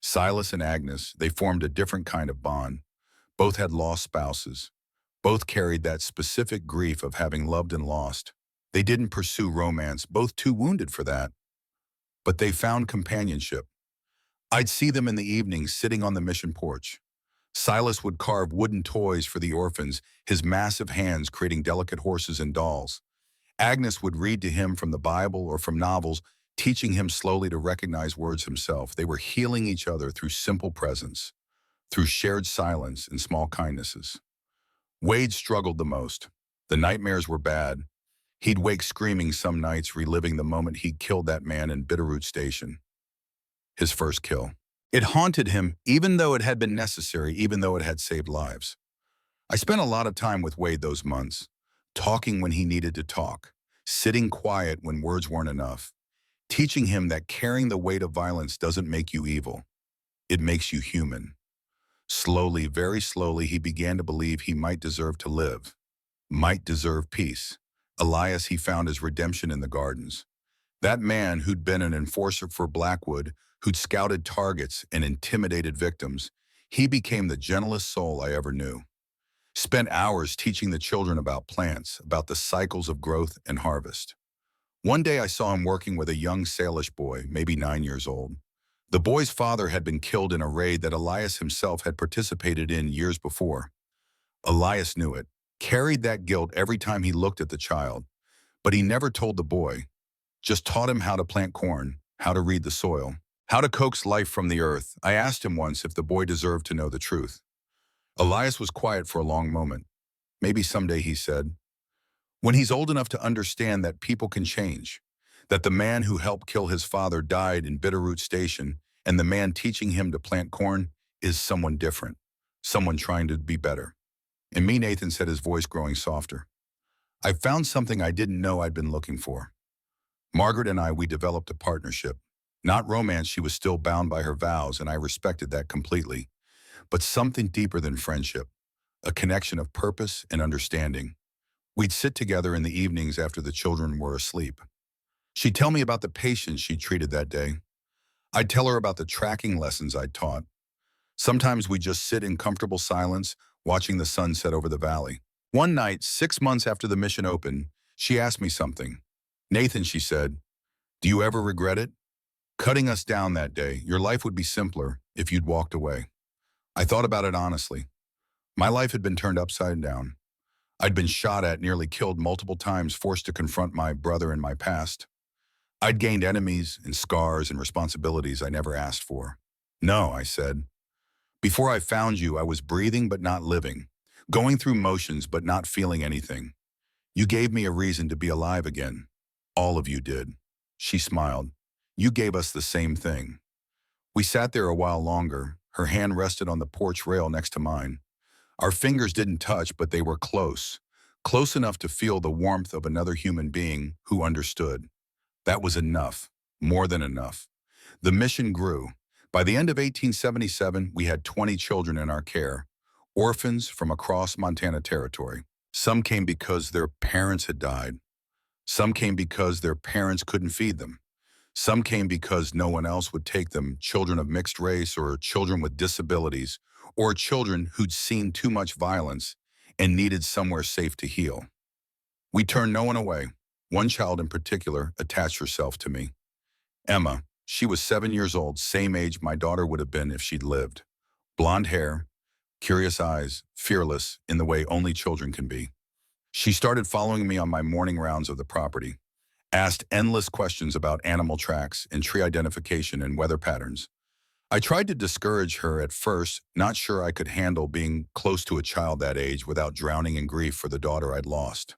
Silas and Agnes, they formed a different kind of bond. Both had lost spouses. Both carried that specific grief of having loved and lost. They didn't pursue romance, both too wounded for that. But they found companionship. I'd see them in the evenings sitting on the mission porch. Silas would carve wooden toys for the orphans, his massive hands creating delicate horses and dolls. Agnes would read to him from the Bible or from novels, teaching him slowly to recognize words himself. They were healing each other through simple presence, through shared silence and small kindnesses. Wade struggled the most. The nightmares were bad. He'd wake screaming some nights, reliving the moment he'd killed that man in Bitterroot Station. His first kill. It haunted him, even though it had been necessary, even though it had saved lives. I spent a lot of time with Wade those months, talking when he needed to talk, sitting quiet when words weren't enough, teaching him that carrying the weight of violence doesn't make you evil. It makes you human. Slowly, very slowly, he began to believe he might deserve to live, might deserve peace. Elias, he found his redemption in the gardens. That man who'd been an enforcer for Blackwood, who'd scouted targets and intimidated victims, he became the gentlest soul I ever knew. Spent hours teaching the children about plants, about the cycles of growth and harvest. One day I saw him working with a young Salish boy, maybe 9 years old. The boy's father had been killed in a raid that Elias himself had participated in years before. Elias knew it, carried that guilt every time he looked at the child, but he never told the boy, just taught him how to plant corn, how to read the soil, how to coax life from the earth. I asked him once if the boy deserved to know the truth. Elias was quiet for a long moment. Maybe someday, he said, when he's old enough to understand that people can change, that the man who helped kill his father died in Bitterroot Station, and the man teaching him to plant corn is someone different, someone trying to be better. And me, Nathan said, his voice growing softer. I found something I didn't know I'd been looking for. Margaret and I, we developed a partnership. Not romance, she was still bound by her vows, and I respected that completely. But something deeper than friendship, a connection of purpose and understanding. We'd sit together in the evenings after the children were asleep. She'd tell me about the patients she'd treated that day. I'd tell her about the tracking lessons I'd taught. Sometimes we'd just sit in comfortable silence, watching the sun set over the valley. One night, 6 months after the mission opened, she asked me something. Nathan, she said, do you ever regret it? Cutting us down that day, your life would be simpler if you'd walked away. I thought about it honestly. My life had been turned upside down. I'd been shot at, nearly killed multiple times, forced to confront my brother and my past. I'd gained enemies and scars and responsibilities I never asked for. No, I said. Before I found you, I was breathing but not living, going through motions but not feeling anything. You gave me a reason to be alive again. All of you did. She smiled. You gave us the same thing. We sat there a while longer. Her hand rested on the porch rail next to mine. Our fingers didn't touch, but they were close, close enough to feel the warmth of another human being who understood. That was enough, more than enough. The mission grew. By the end of 1877, we had 20 children in our care, orphans from across Montana Territory. Some came because their parents had died. Some came because their parents couldn't feed them. Some came because no one else would take them, children of mixed race or children with disabilities, or children who'd seen too much violence and needed somewhere safe to heal. We turned no one away. One child in particular attached herself to me. Emma, she was 7 years old, same age my daughter would have been if she'd lived. Blonde hair, curious eyes, fearless in the way only children can be. She started following me on my morning rounds of the property, asked endless questions about animal tracks and tree identification and weather patterns. I tried to discourage her at first, not sure I could handle being close to a child that age without drowning in grief for the daughter I'd lost.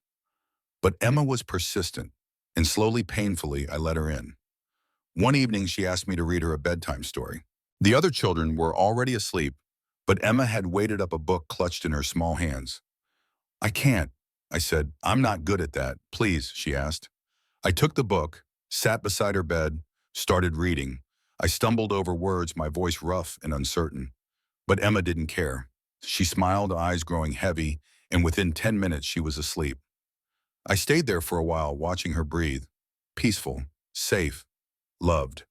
But Emma was persistent, and slowly, painfully, I let her in. One evening, she asked me to read her a bedtime story. The other children were already asleep, but Emma had weighted up a book clutched in her small hands. I can't, I said. I'm not good at that. Please, she asked. I took the book, sat beside her bed, started reading. I stumbled over words, my voice rough and uncertain. But Emma didn't care. She smiled, eyes growing heavy, and within 10 minutes she was asleep. I stayed there for a while, watching her breathe. Peaceful, safe, loved.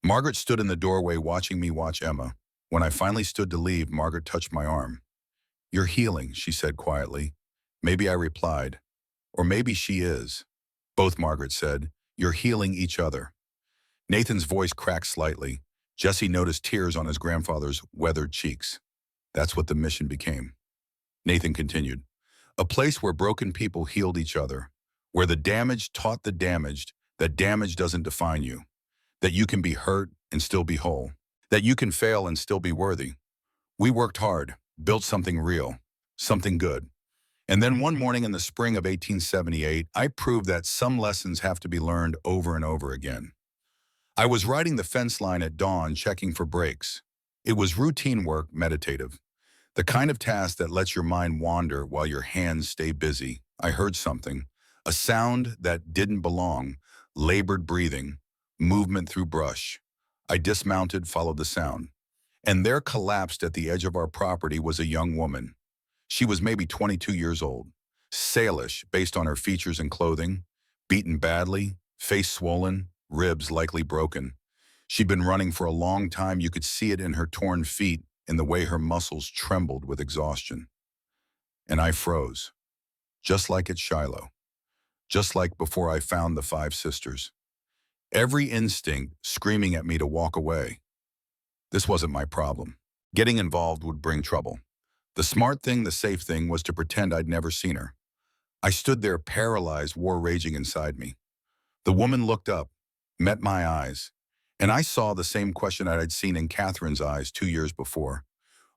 Margaret stood in the doorway watching me watch Emma. When I finally stood to leave, Margaret touched my arm. You're healing, she said quietly. Maybe I replied. Or maybe she is. Both, Margaret said. You're healing each other. Nathan's voice cracked slightly. Jesse noticed tears on his grandfather's weathered cheeks. That's what the mission became. Nathan continued. A place where broken people healed each other, where the damaged taught the damaged that damage doesn't define you, that you can be hurt and still be whole, that you can fail and still be worthy. We worked hard, built something real, something good. And then one morning in the spring of 1878, I proved that some lessons have to be learned over and over again. I was riding the fence line at dawn checking for breaks. It was routine work, meditative. The kind of task that lets your mind wander while your hands stay busy. I heard something, a sound that didn't belong, labored breathing, movement through brush. I dismounted, followed the sound. And there collapsed at the edge of our property was a young woman. She was maybe 22 years old, salish based on her features and clothing, beaten badly, face swollen, ribs likely broken. She'd been running for a long time. You could see it in her torn feet, in the way her muscles trembled with exhaustion. And I froze, just like at Shiloh, just like before I found the five sisters. Every instinct screaming at me to walk away. This wasn't my problem. Getting involved would bring trouble. The smart thing, the safe thing, was to pretend I'd never seen her. I stood there paralyzed, war raging inside me. The woman looked up, met my eyes, and I saw the same question I'd seen in Catherine's eyes 2 years before.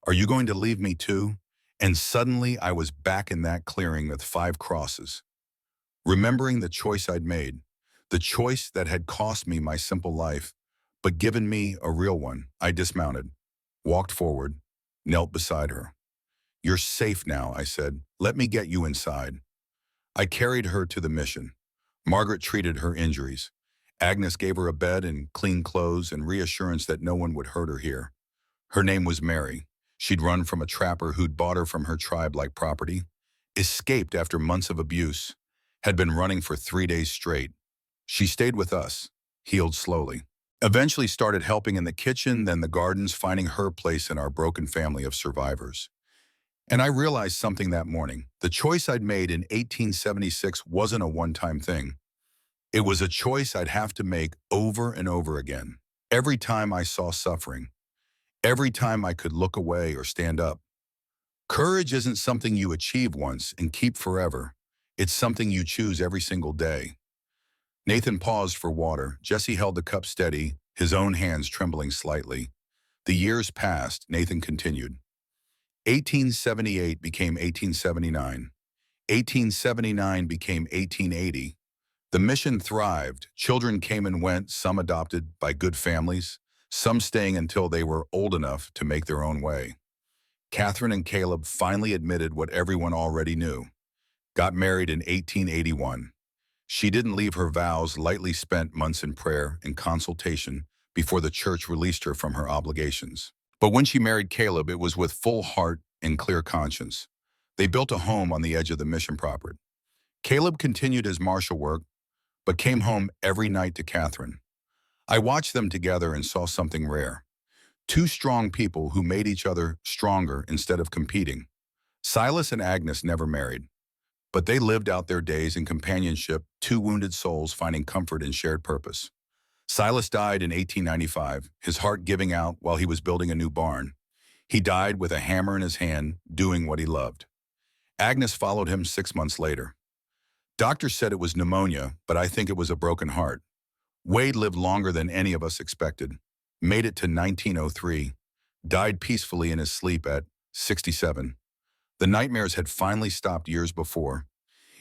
Are you going to leave me too? And suddenly I was back in that clearing with five crosses, remembering the choice I'd made, the choice that had cost me my simple life, but given me a real one. I dismounted, walked forward, knelt beside her. You're safe now, I said. Let me get you inside. I carried her to the mission. Margaret treated her injuries. Agnes gave her a bed and clean clothes and reassurance that no one would hurt her here. Her name was Mary. She'd run from a trapper who'd bought her from her tribe like property, escaped after months of abuse, had been running for 3 days straight. She stayed with us, healed slowly. Eventually started helping in the kitchen, then the gardens, finding her place in our broken family of survivors. And I realized something that morning. The choice I'd made in 1876 wasn't a one-time thing. It was a choice I'd have to make over and over again. Every time I saw suffering, every time I could look away or stand up. Courage isn't something you achieve once and keep forever. It's something you choose every single day. Nathan paused for water. Jesse held the cup steady, his own hands trembling slightly. The years passed. Nathan continued. 1878 became 1879. 1879 became 1880. The mission thrived. Children came and went, some adopted by good families, some staying until they were old enough to make their own way. Catherine and Caleb finally admitted what everyone already knew. Got married in 1881. She didn't leave her vows, lightly spent months in prayer and consultation before the church released her from her obligations. But when she married Caleb, it was with full heart and clear conscience. They built a home on the edge of the mission property. Caleb continued his marshal work, but came home every night to Catherine. I watched them together and saw something rare. Two strong people who made each other stronger instead of competing. Silas and Agnes never married, but they lived out their days in companionship, two wounded souls finding comfort in shared purpose. Silas died in 1895, his heart giving out while he was building a new barn. He died with a hammer in his hand, doing what he loved. Agnes followed him 6 months later. Doctors said it was pneumonia, but I think it was a broken heart. Wade lived longer than any of us expected, made it to 1903, died peacefully in his sleep at 67. The nightmares had finally stopped years before.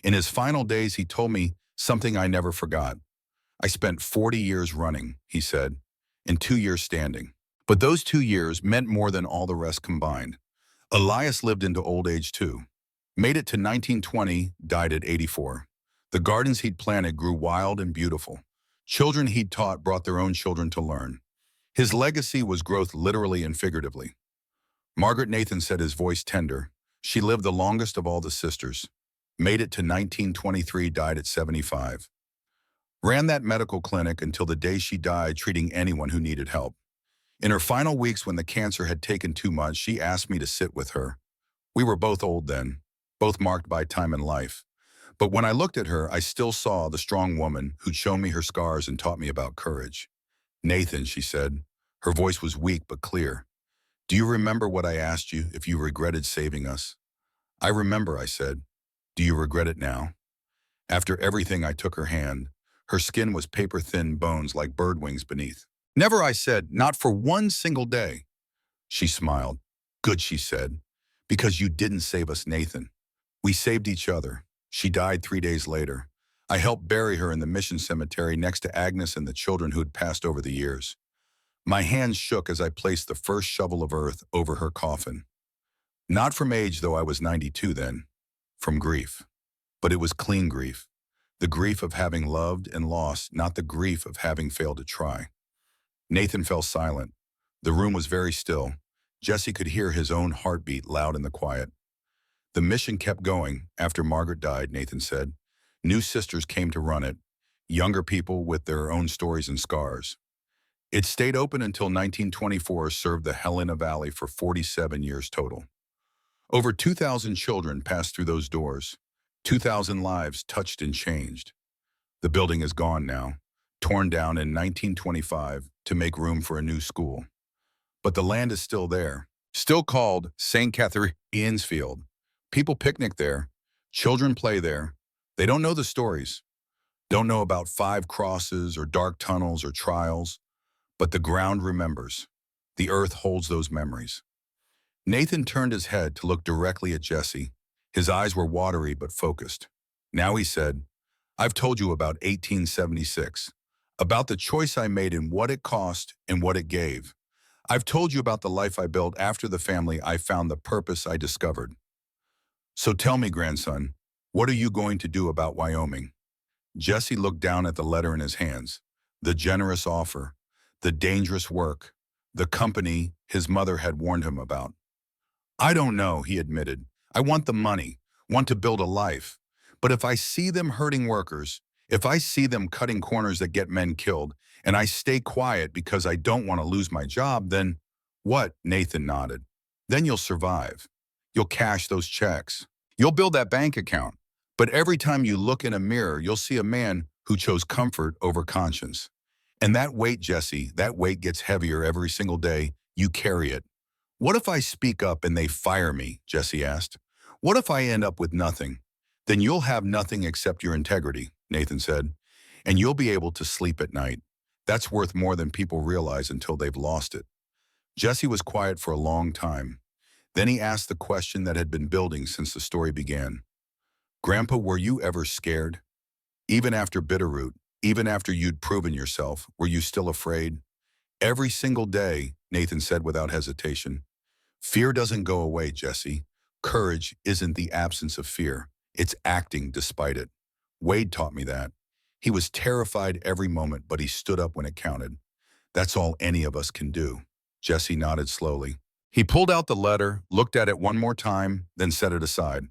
In his final days, he told me something I never forgot. I spent 40 years running, he said, and 2 years standing. But those 2 years meant more than all the rest combined. Elias lived into old age too. Made it to 1920, died at 84. The gardens he'd planted grew wild and beautiful. Children he'd taught brought their own children to learn. His legacy was growth literally and figuratively. Margaret, Nathan said, his voice tender. She lived the longest of all the sisters. Made it to 1923, died at 75. Ran that medical clinic until the day she died, treating anyone who needed help. In her final weeks, when the cancer had taken too much, she asked me to sit with her. We were both old then, both marked by time and life. But when I looked at her, I still saw the strong woman who'd shown me her scars and taught me about courage. Nathan, she said. Her voice was weak but clear. Do you remember what I asked you, if you regretted saving us? I remember, I said. Do you regret it now? After everything, I took her hand. Her skin was paper-thin bones like bird wings beneath. Never, I said, not for one single day. She smiled. Good, she said, because you didn't save us, Nathan. We saved each other. She died 3 days later. I helped bury her in the mission cemetery next to Agnes and the children who had passed over the years. My hands shook as I placed the first shovel of earth over her coffin. Not from age, though I was 92 then. From grief. But it was clean grief. The grief of having loved and lost, not the grief of having failed to try. Nathan fell silent. The room was very still. Jesse could hear his own heartbeat loud in the quiet. The mission kept going. After Margaret died, Nathan said. New sisters came to run it, younger people with their own stories and scars. It stayed open until 1924 served the Helena Valley for 47 years total. Over 2,000 children passed through those doors. 2,000 lives touched and changed. The building is gone now, torn down in 1925 to make room for a new school. But the land is still there, still called St. Catherine's Field. People picnic there. Children play there. They don't know the stories. Don't know about 5 crosses or dark tunnels or trials. But the ground remembers. The earth holds those memories. Nathan turned his head to look directly at Jesse. His eyes were watery but focused. Now he said, I've told you about 1876, about the choice I made and what it cost and what it gave. I've told you about the life I built after the family I found, the purpose I discovered. So tell me, grandson, what are you going to do about Wyoming? Jesse looked down at the letter in his hands, the generous offer, the dangerous work, the company his mother had warned him about. I don't know, he admitted. I want the money, want to build a life. But if I see them hurting workers, if I see them cutting corners that get men killed, and I stay quiet because I don't want to lose my job, then what? Nathan nodded. Then you'll survive. You'll cash those checks. You'll build that bank account. But every time you look in a mirror, you'll see a man who chose comfort over conscience. And that weight, Jesse, that weight gets heavier every single day. You carry it. What if I speak up and they fire me? Jesse asked. What if I end up with nothing? Then you'll have nothing except your integrity, Nathan said, and you'll be able to sleep at night. That's worth more than people realize until they've lost it. Jesse was quiet for a long time. Then he asked the question that had been building since the story began. Grandpa, were you ever scared? Even after Bitterroot, even after you'd proven yourself, were you still afraid? Every single day, Nathan said without hesitation. Fear doesn't go away, Jesse. Courage isn't the absence of fear. It's acting despite it. Wade taught me that. He was terrified every moment, but he stood up when it counted. That's all any of us can do. Jesse nodded slowly. He pulled out the letter, looked at it one more time, then set it aside.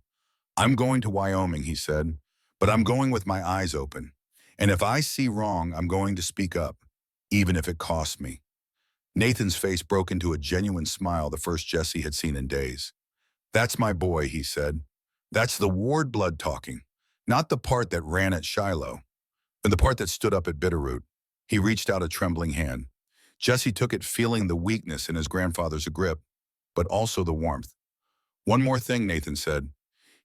I'm going to Wyoming, he said, but I'm going with my eyes open. And if I see wrong, I'm going to speak up, even if it costs me. Nathan's face broke into a genuine smile, the first Jesse had seen in days. That's my boy, he said. That's the Ward blood talking, not the part that ran at Shiloh, but the part that stood up at Bitterroot. He reached out a trembling hand. Jesse took it, feeling the weakness in his grandfather's grip, but also the warmth. One more thing, Nathan said.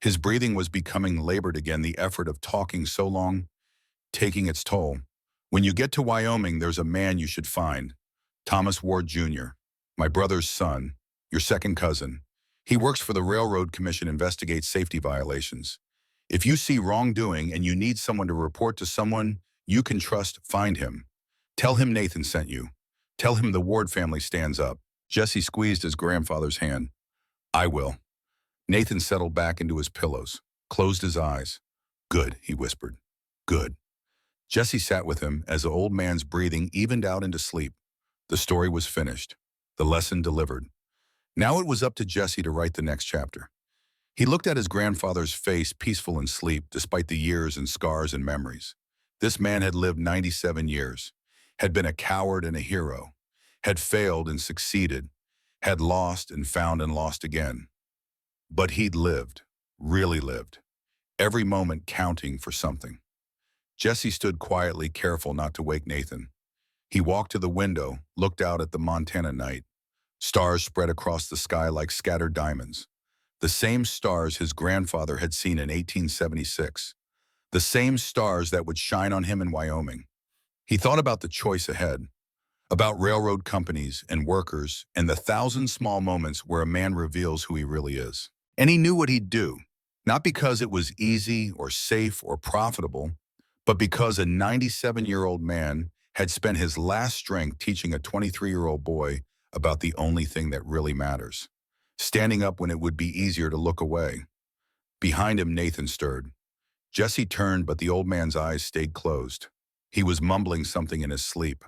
His breathing was becoming labored again, the effort of talking so long, taking its toll. When you get to Wyoming, there's a man you should find. Thomas Ward Jr., my brother's son, your second cousin. He works for the Railroad Commission, investigates safety violations. If you see wrongdoing and you need someone to report to someone you can trust, find him. Tell him Nathan sent you. Tell him the Ward family stands up. Jesse squeezed his grandfather's hand. I will. Nathan settled back into his pillows, closed his eyes. Good, he whispered. Good. Jesse sat with him as the old man's breathing evened out into sleep. The story was finished. The lesson delivered. Now it was up to Jesse to write the next chapter. He looked at his grandfather's face, peaceful in sleep, despite the years and scars and memories. This man had lived 97 years, had been a coward and a hero, had failed and succeeded, had lost and found and lost again. But he'd lived, really lived, every moment counting for something. Jesse stood quietly, careful not to wake Nathan. He walked to the window, looked out at the Montana night. Stars spread across the sky like scattered diamonds. The same stars his grandfather had seen in 1876. The same stars that would shine on him in Wyoming. He thought about the choice ahead, about railroad companies and workers and the thousand small moments where a man reveals who he really is. And he knew what he'd do. Not because it was easy or safe or profitable, but because a 97-year-old man had spent his last strength teaching a 23-year-old boy about the only thing that really matters, standing up when it would be easier to look away. Behind him, Nathan stirred. Jesse turned, but the old man's eyes stayed closed. He was mumbling something in his sleep.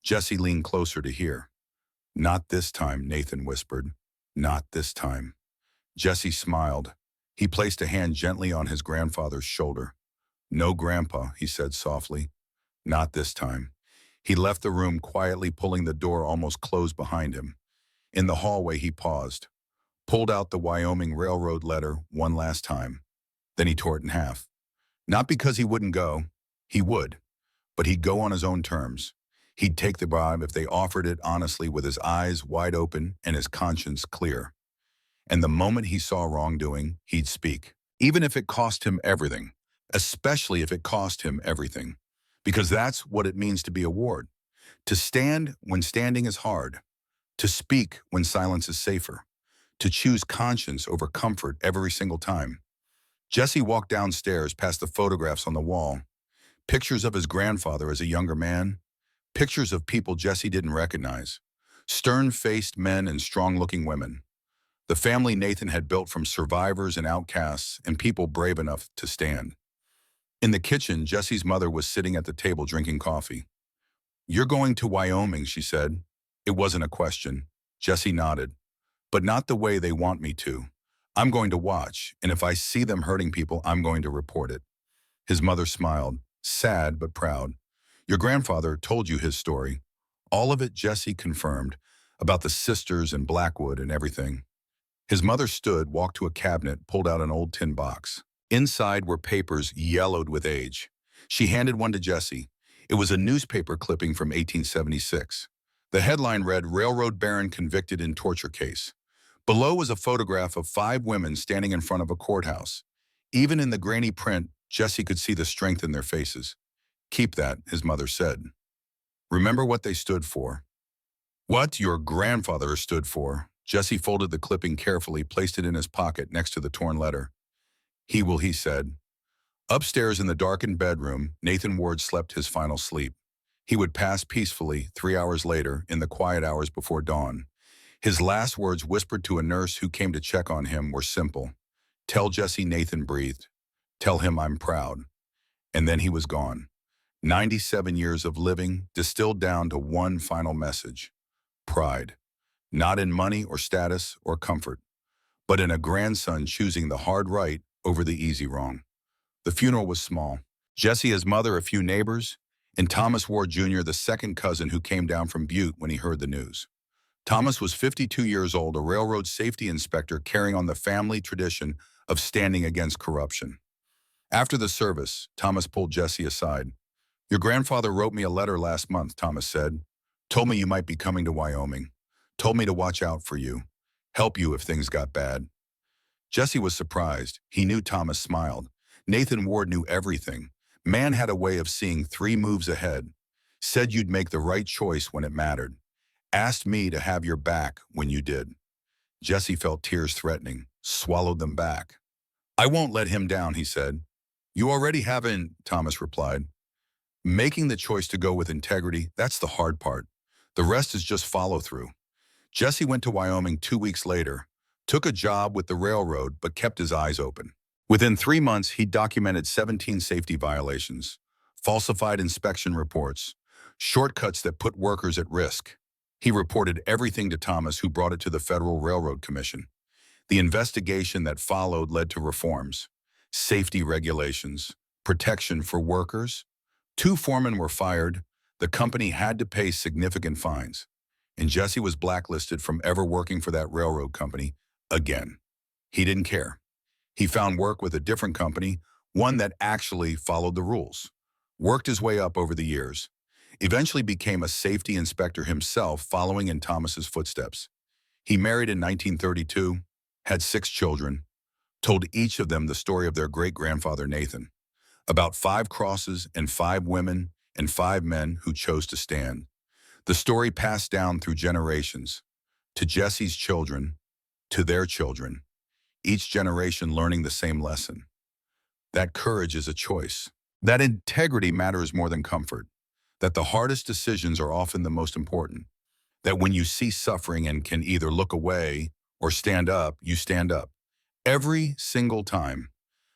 Jesse leaned closer to hear. "Not this time," Nathan whispered. "Not this time." Jesse smiled. He placed a hand gently on his grandfather's shoulder. "No, Grandpa," he said softly. "Not this time." He left the room quietly, pulling the door almost closed behind him. In the hallway, he paused, pulled out the Wyoming Railroad letter one last time. Then he tore it in half. Not because he wouldn't go. He would. But he'd go on his own terms. He'd take the bribe if they offered it honestly, with his eyes wide open and his conscience clear. And the moment he saw wrongdoing, he'd speak, even if it cost him everything, especially if it cost him everything. Because that's what it means to be a ward. To stand when standing is hard. To speak when silence is safer. To choose conscience over comfort every single time. Jesse walked downstairs past the photographs on the wall. Pictures of his grandfather as a younger man. Pictures of people Jesse didn't recognize. Stern-faced men and strong-looking women. The family Nathan had built from survivors and outcasts and people brave enough to stand. In the kitchen, Jesse's mother was sitting at the table drinking coffee. "You're going to Wyoming," she said. It wasn't a question. Jesse nodded. "But not the way they want me to. I'm going to watch, and if I see them hurting people, I'm going to report it." His mother smiled, sad but proud. "Your grandfather told you his story." All of it, Jesse confirmed, about the sisters and Blackwood and everything. His mother stood, walked to a cabinet, pulled out an old tin box. Inside were papers yellowed with age. She handed one to Jesse. It was a newspaper clipping from 1876. The headline read, "Railroad Baron Convicted in Torture Case." Below was a photograph of 5 women standing in front of a courthouse. Even in the grainy print, Jesse could see the strength in their faces. "Keep that," his mother said. "Remember what they stood for." "What your grandfather stood for." Jesse folded the clipping carefully, placed it in his pocket next to the torn letter. He said. Upstairs in the darkened bedroom, Nathan Ward slept his final sleep. He would pass peacefully 3 hours later, in the quiet hours before dawn. His last words, whispered to a nurse who came to check on him, were simple. "Tell Jesse," Nathan breathed. "Tell him I'm proud." And then he was gone. 97 years of living, distilled down to one final message. Pride. Not in money or status or comfort, but in a grandson choosing the hard right over the easy wrong. The funeral was small. Jesse, his mother, a few neighbors, and Thomas Ward Jr., the second cousin who came down from Butte when he heard the news. Thomas was 52 years old, a railroad safety inspector carrying on the family tradition of standing against corruption. After the service, Thomas pulled Jesse aside. "Your grandfather wrote me a letter last month," Thomas said. "Told me you might be coming to Wyoming. Told me to watch out for you. Help you if things got bad." Jesse was surprised. He knew Thomas smiled. Nathan Ward knew everything. Man had a way of seeing 3 moves ahead. Said you'd make the right choice when it mattered. Asked me to have your back when you did. Jesse felt tears threatening, swallowed them back. "I won't let him down," he said. "You already haven't," Thomas replied. "Making the choice to go with integrity, that's the hard part. The rest is just follow through." Jesse went to Wyoming 2 weeks later, took a job with the railroad, but kept his eyes open. Within 3 months, he documented 17 safety violations, falsified inspection reports, shortcuts that put workers at risk. He reported everything to Thomas, who brought it to the Federal Railroad Commission. The investigation that followed led to reforms, safety regulations, protection for workers. 2 foremen were fired. The company had to pay significant fines. And Jesse was blacklisted from ever working for that railroad company again. He didn't care. He found work with a different company, one that actually followed the rules. Worked his way up over the years. Eventually became a safety inspector himself, following in Thomas's footsteps. He married in 1932, had 6 children, told each of them the story of their great-grandfather Nathan, about 5 crosses and 5 women and 5 men who chose to stand. The story passed down through generations, to Jesse's children, to their children. each generation learning the same lesson. That courage is a choice. That integrity matters more than comfort. That the hardest decisions are often the most important. That when you see suffering and can either look away or stand up, you stand up. Every single time.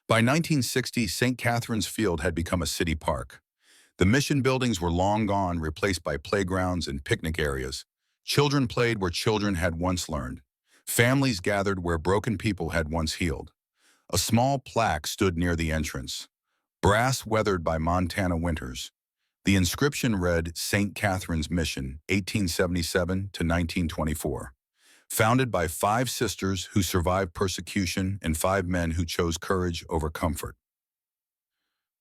By 1960, St. Catherine's Field had become a city park. The mission buildings were long gone, replaced by playgrounds and picnic areas. Children played where children had once learned. Families gathered where broken people had once healed. A small plaque stood near the entrance, brass weathered by Montana winters. The inscription read, St. Catherine's Mission, 1877 to 1924. Founded by 5 sisters who survived persecution and 5 men who chose courage over comfort.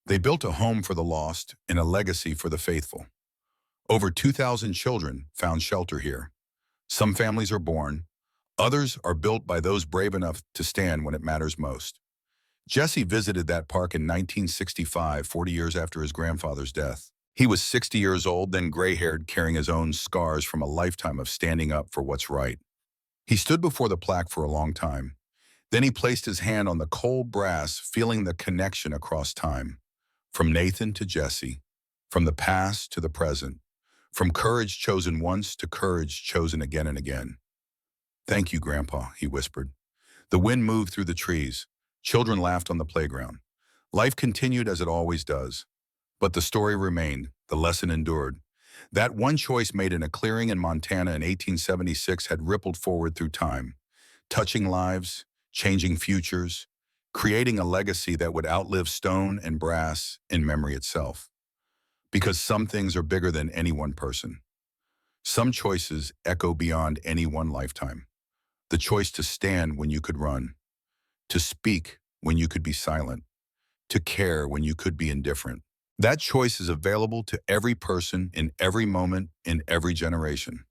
They built a home for the lost and a legacy for the faithful. Over 2,000 children found shelter here. Some families are born, others are built by those brave enough to stand when it matters most. Jesse visited that park in 1965, 40 years after his grandfather's death. He was 60 years old, then gray-haired, carrying his own scars from a lifetime of standing up for what's right. He stood before the plaque for a long time. Then he placed his hand on the cold brass, feeling the connection across time. From Nathan to Jesse, from the past to the present, from courage chosen once to courage chosen again and again. Thank you, Grandpa, he whispered. The wind moved through the trees. Children laughed on the playground. Life continued as it always does. But the story remained. The lesson endured. That one choice made in a clearing in Montana in 1876 had rippled forward through time, touching lives, changing futures, creating a legacy that would outlive stone and brass in memory itself. Because some things are bigger than any one person. Some choices echo beyond any one lifetime. The choice to stand when you could run, to speak when you could be silent, to care when you could be indifferent. That choice is available to every person in every moment, in every generation.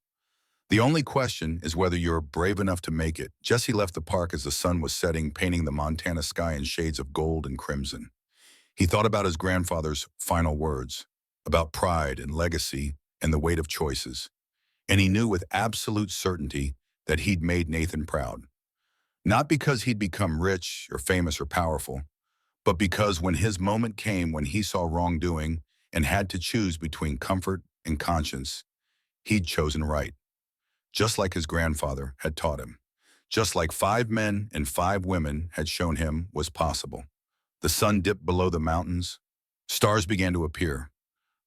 The only question is whether you're brave enough to make it. Jesse left the park as the sun was setting, painting the Montana sky in shades of gold and crimson. He thought about his grandfather's final words, about pride and legacy and the weight of choices. And he knew with absolute certainty that he'd made Nathan proud. Not because he'd become rich or famous or powerful, but because when his moment came, when he saw wrongdoing and had to choose between comfort and conscience, he'd chosen right. Just like his grandfather had taught him. Just like 5 men and 5 women had shown him was possible. The sun dipped below the mountains. Stars began to appear.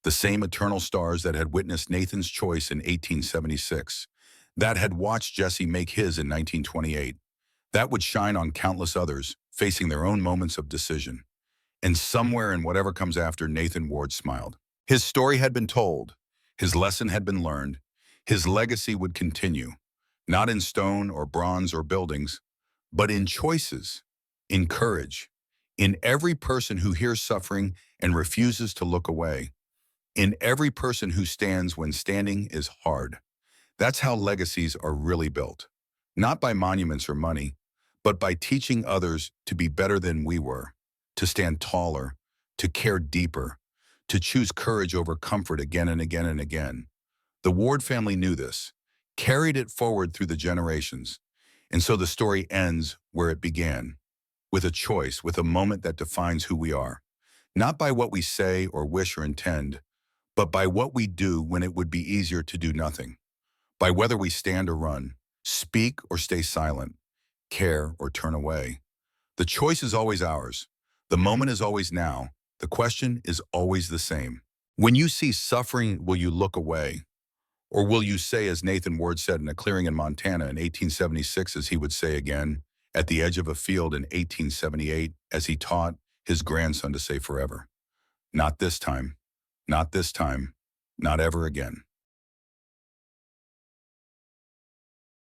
The same eternal stars that had witnessed Nathan's choice in 1876, that had watched Jesse make his in 1928, that would shine on countless others, facing their own moments of decision. And somewhere in whatever comes after, Nathan Ward smiled. His story had been told. His lesson had been learned. His legacy would continue, not in stone or bronze or buildings, but in choices, in courage, in every person who hears suffering and refuses to look away, in every person who stands when standing is hard. That's how legacies are really built, not by monuments or money, but by teaching others to be better than we were, to stand taller, to care deeper, to choose courage over comfort again and again and again. The Ward family knew this, carried it forward through the generations, and so the story ends where it began, with a choice, with a moment that defines who we are, not by what we say or wish or intend, but by what we do when it would be easier to do nothing, by whether we stand or run, speak or stay silent, care or turn away. The choice is always ours. The moment is always now. The question is always the same. When you see suffering, will you look away? Or will you say, as Nathan Ward said in a clearing in Montana in 1876, as he would say again, at the edge of a field in 1878, as he taught his grandson to say forever, not this time, not this time, not ever again.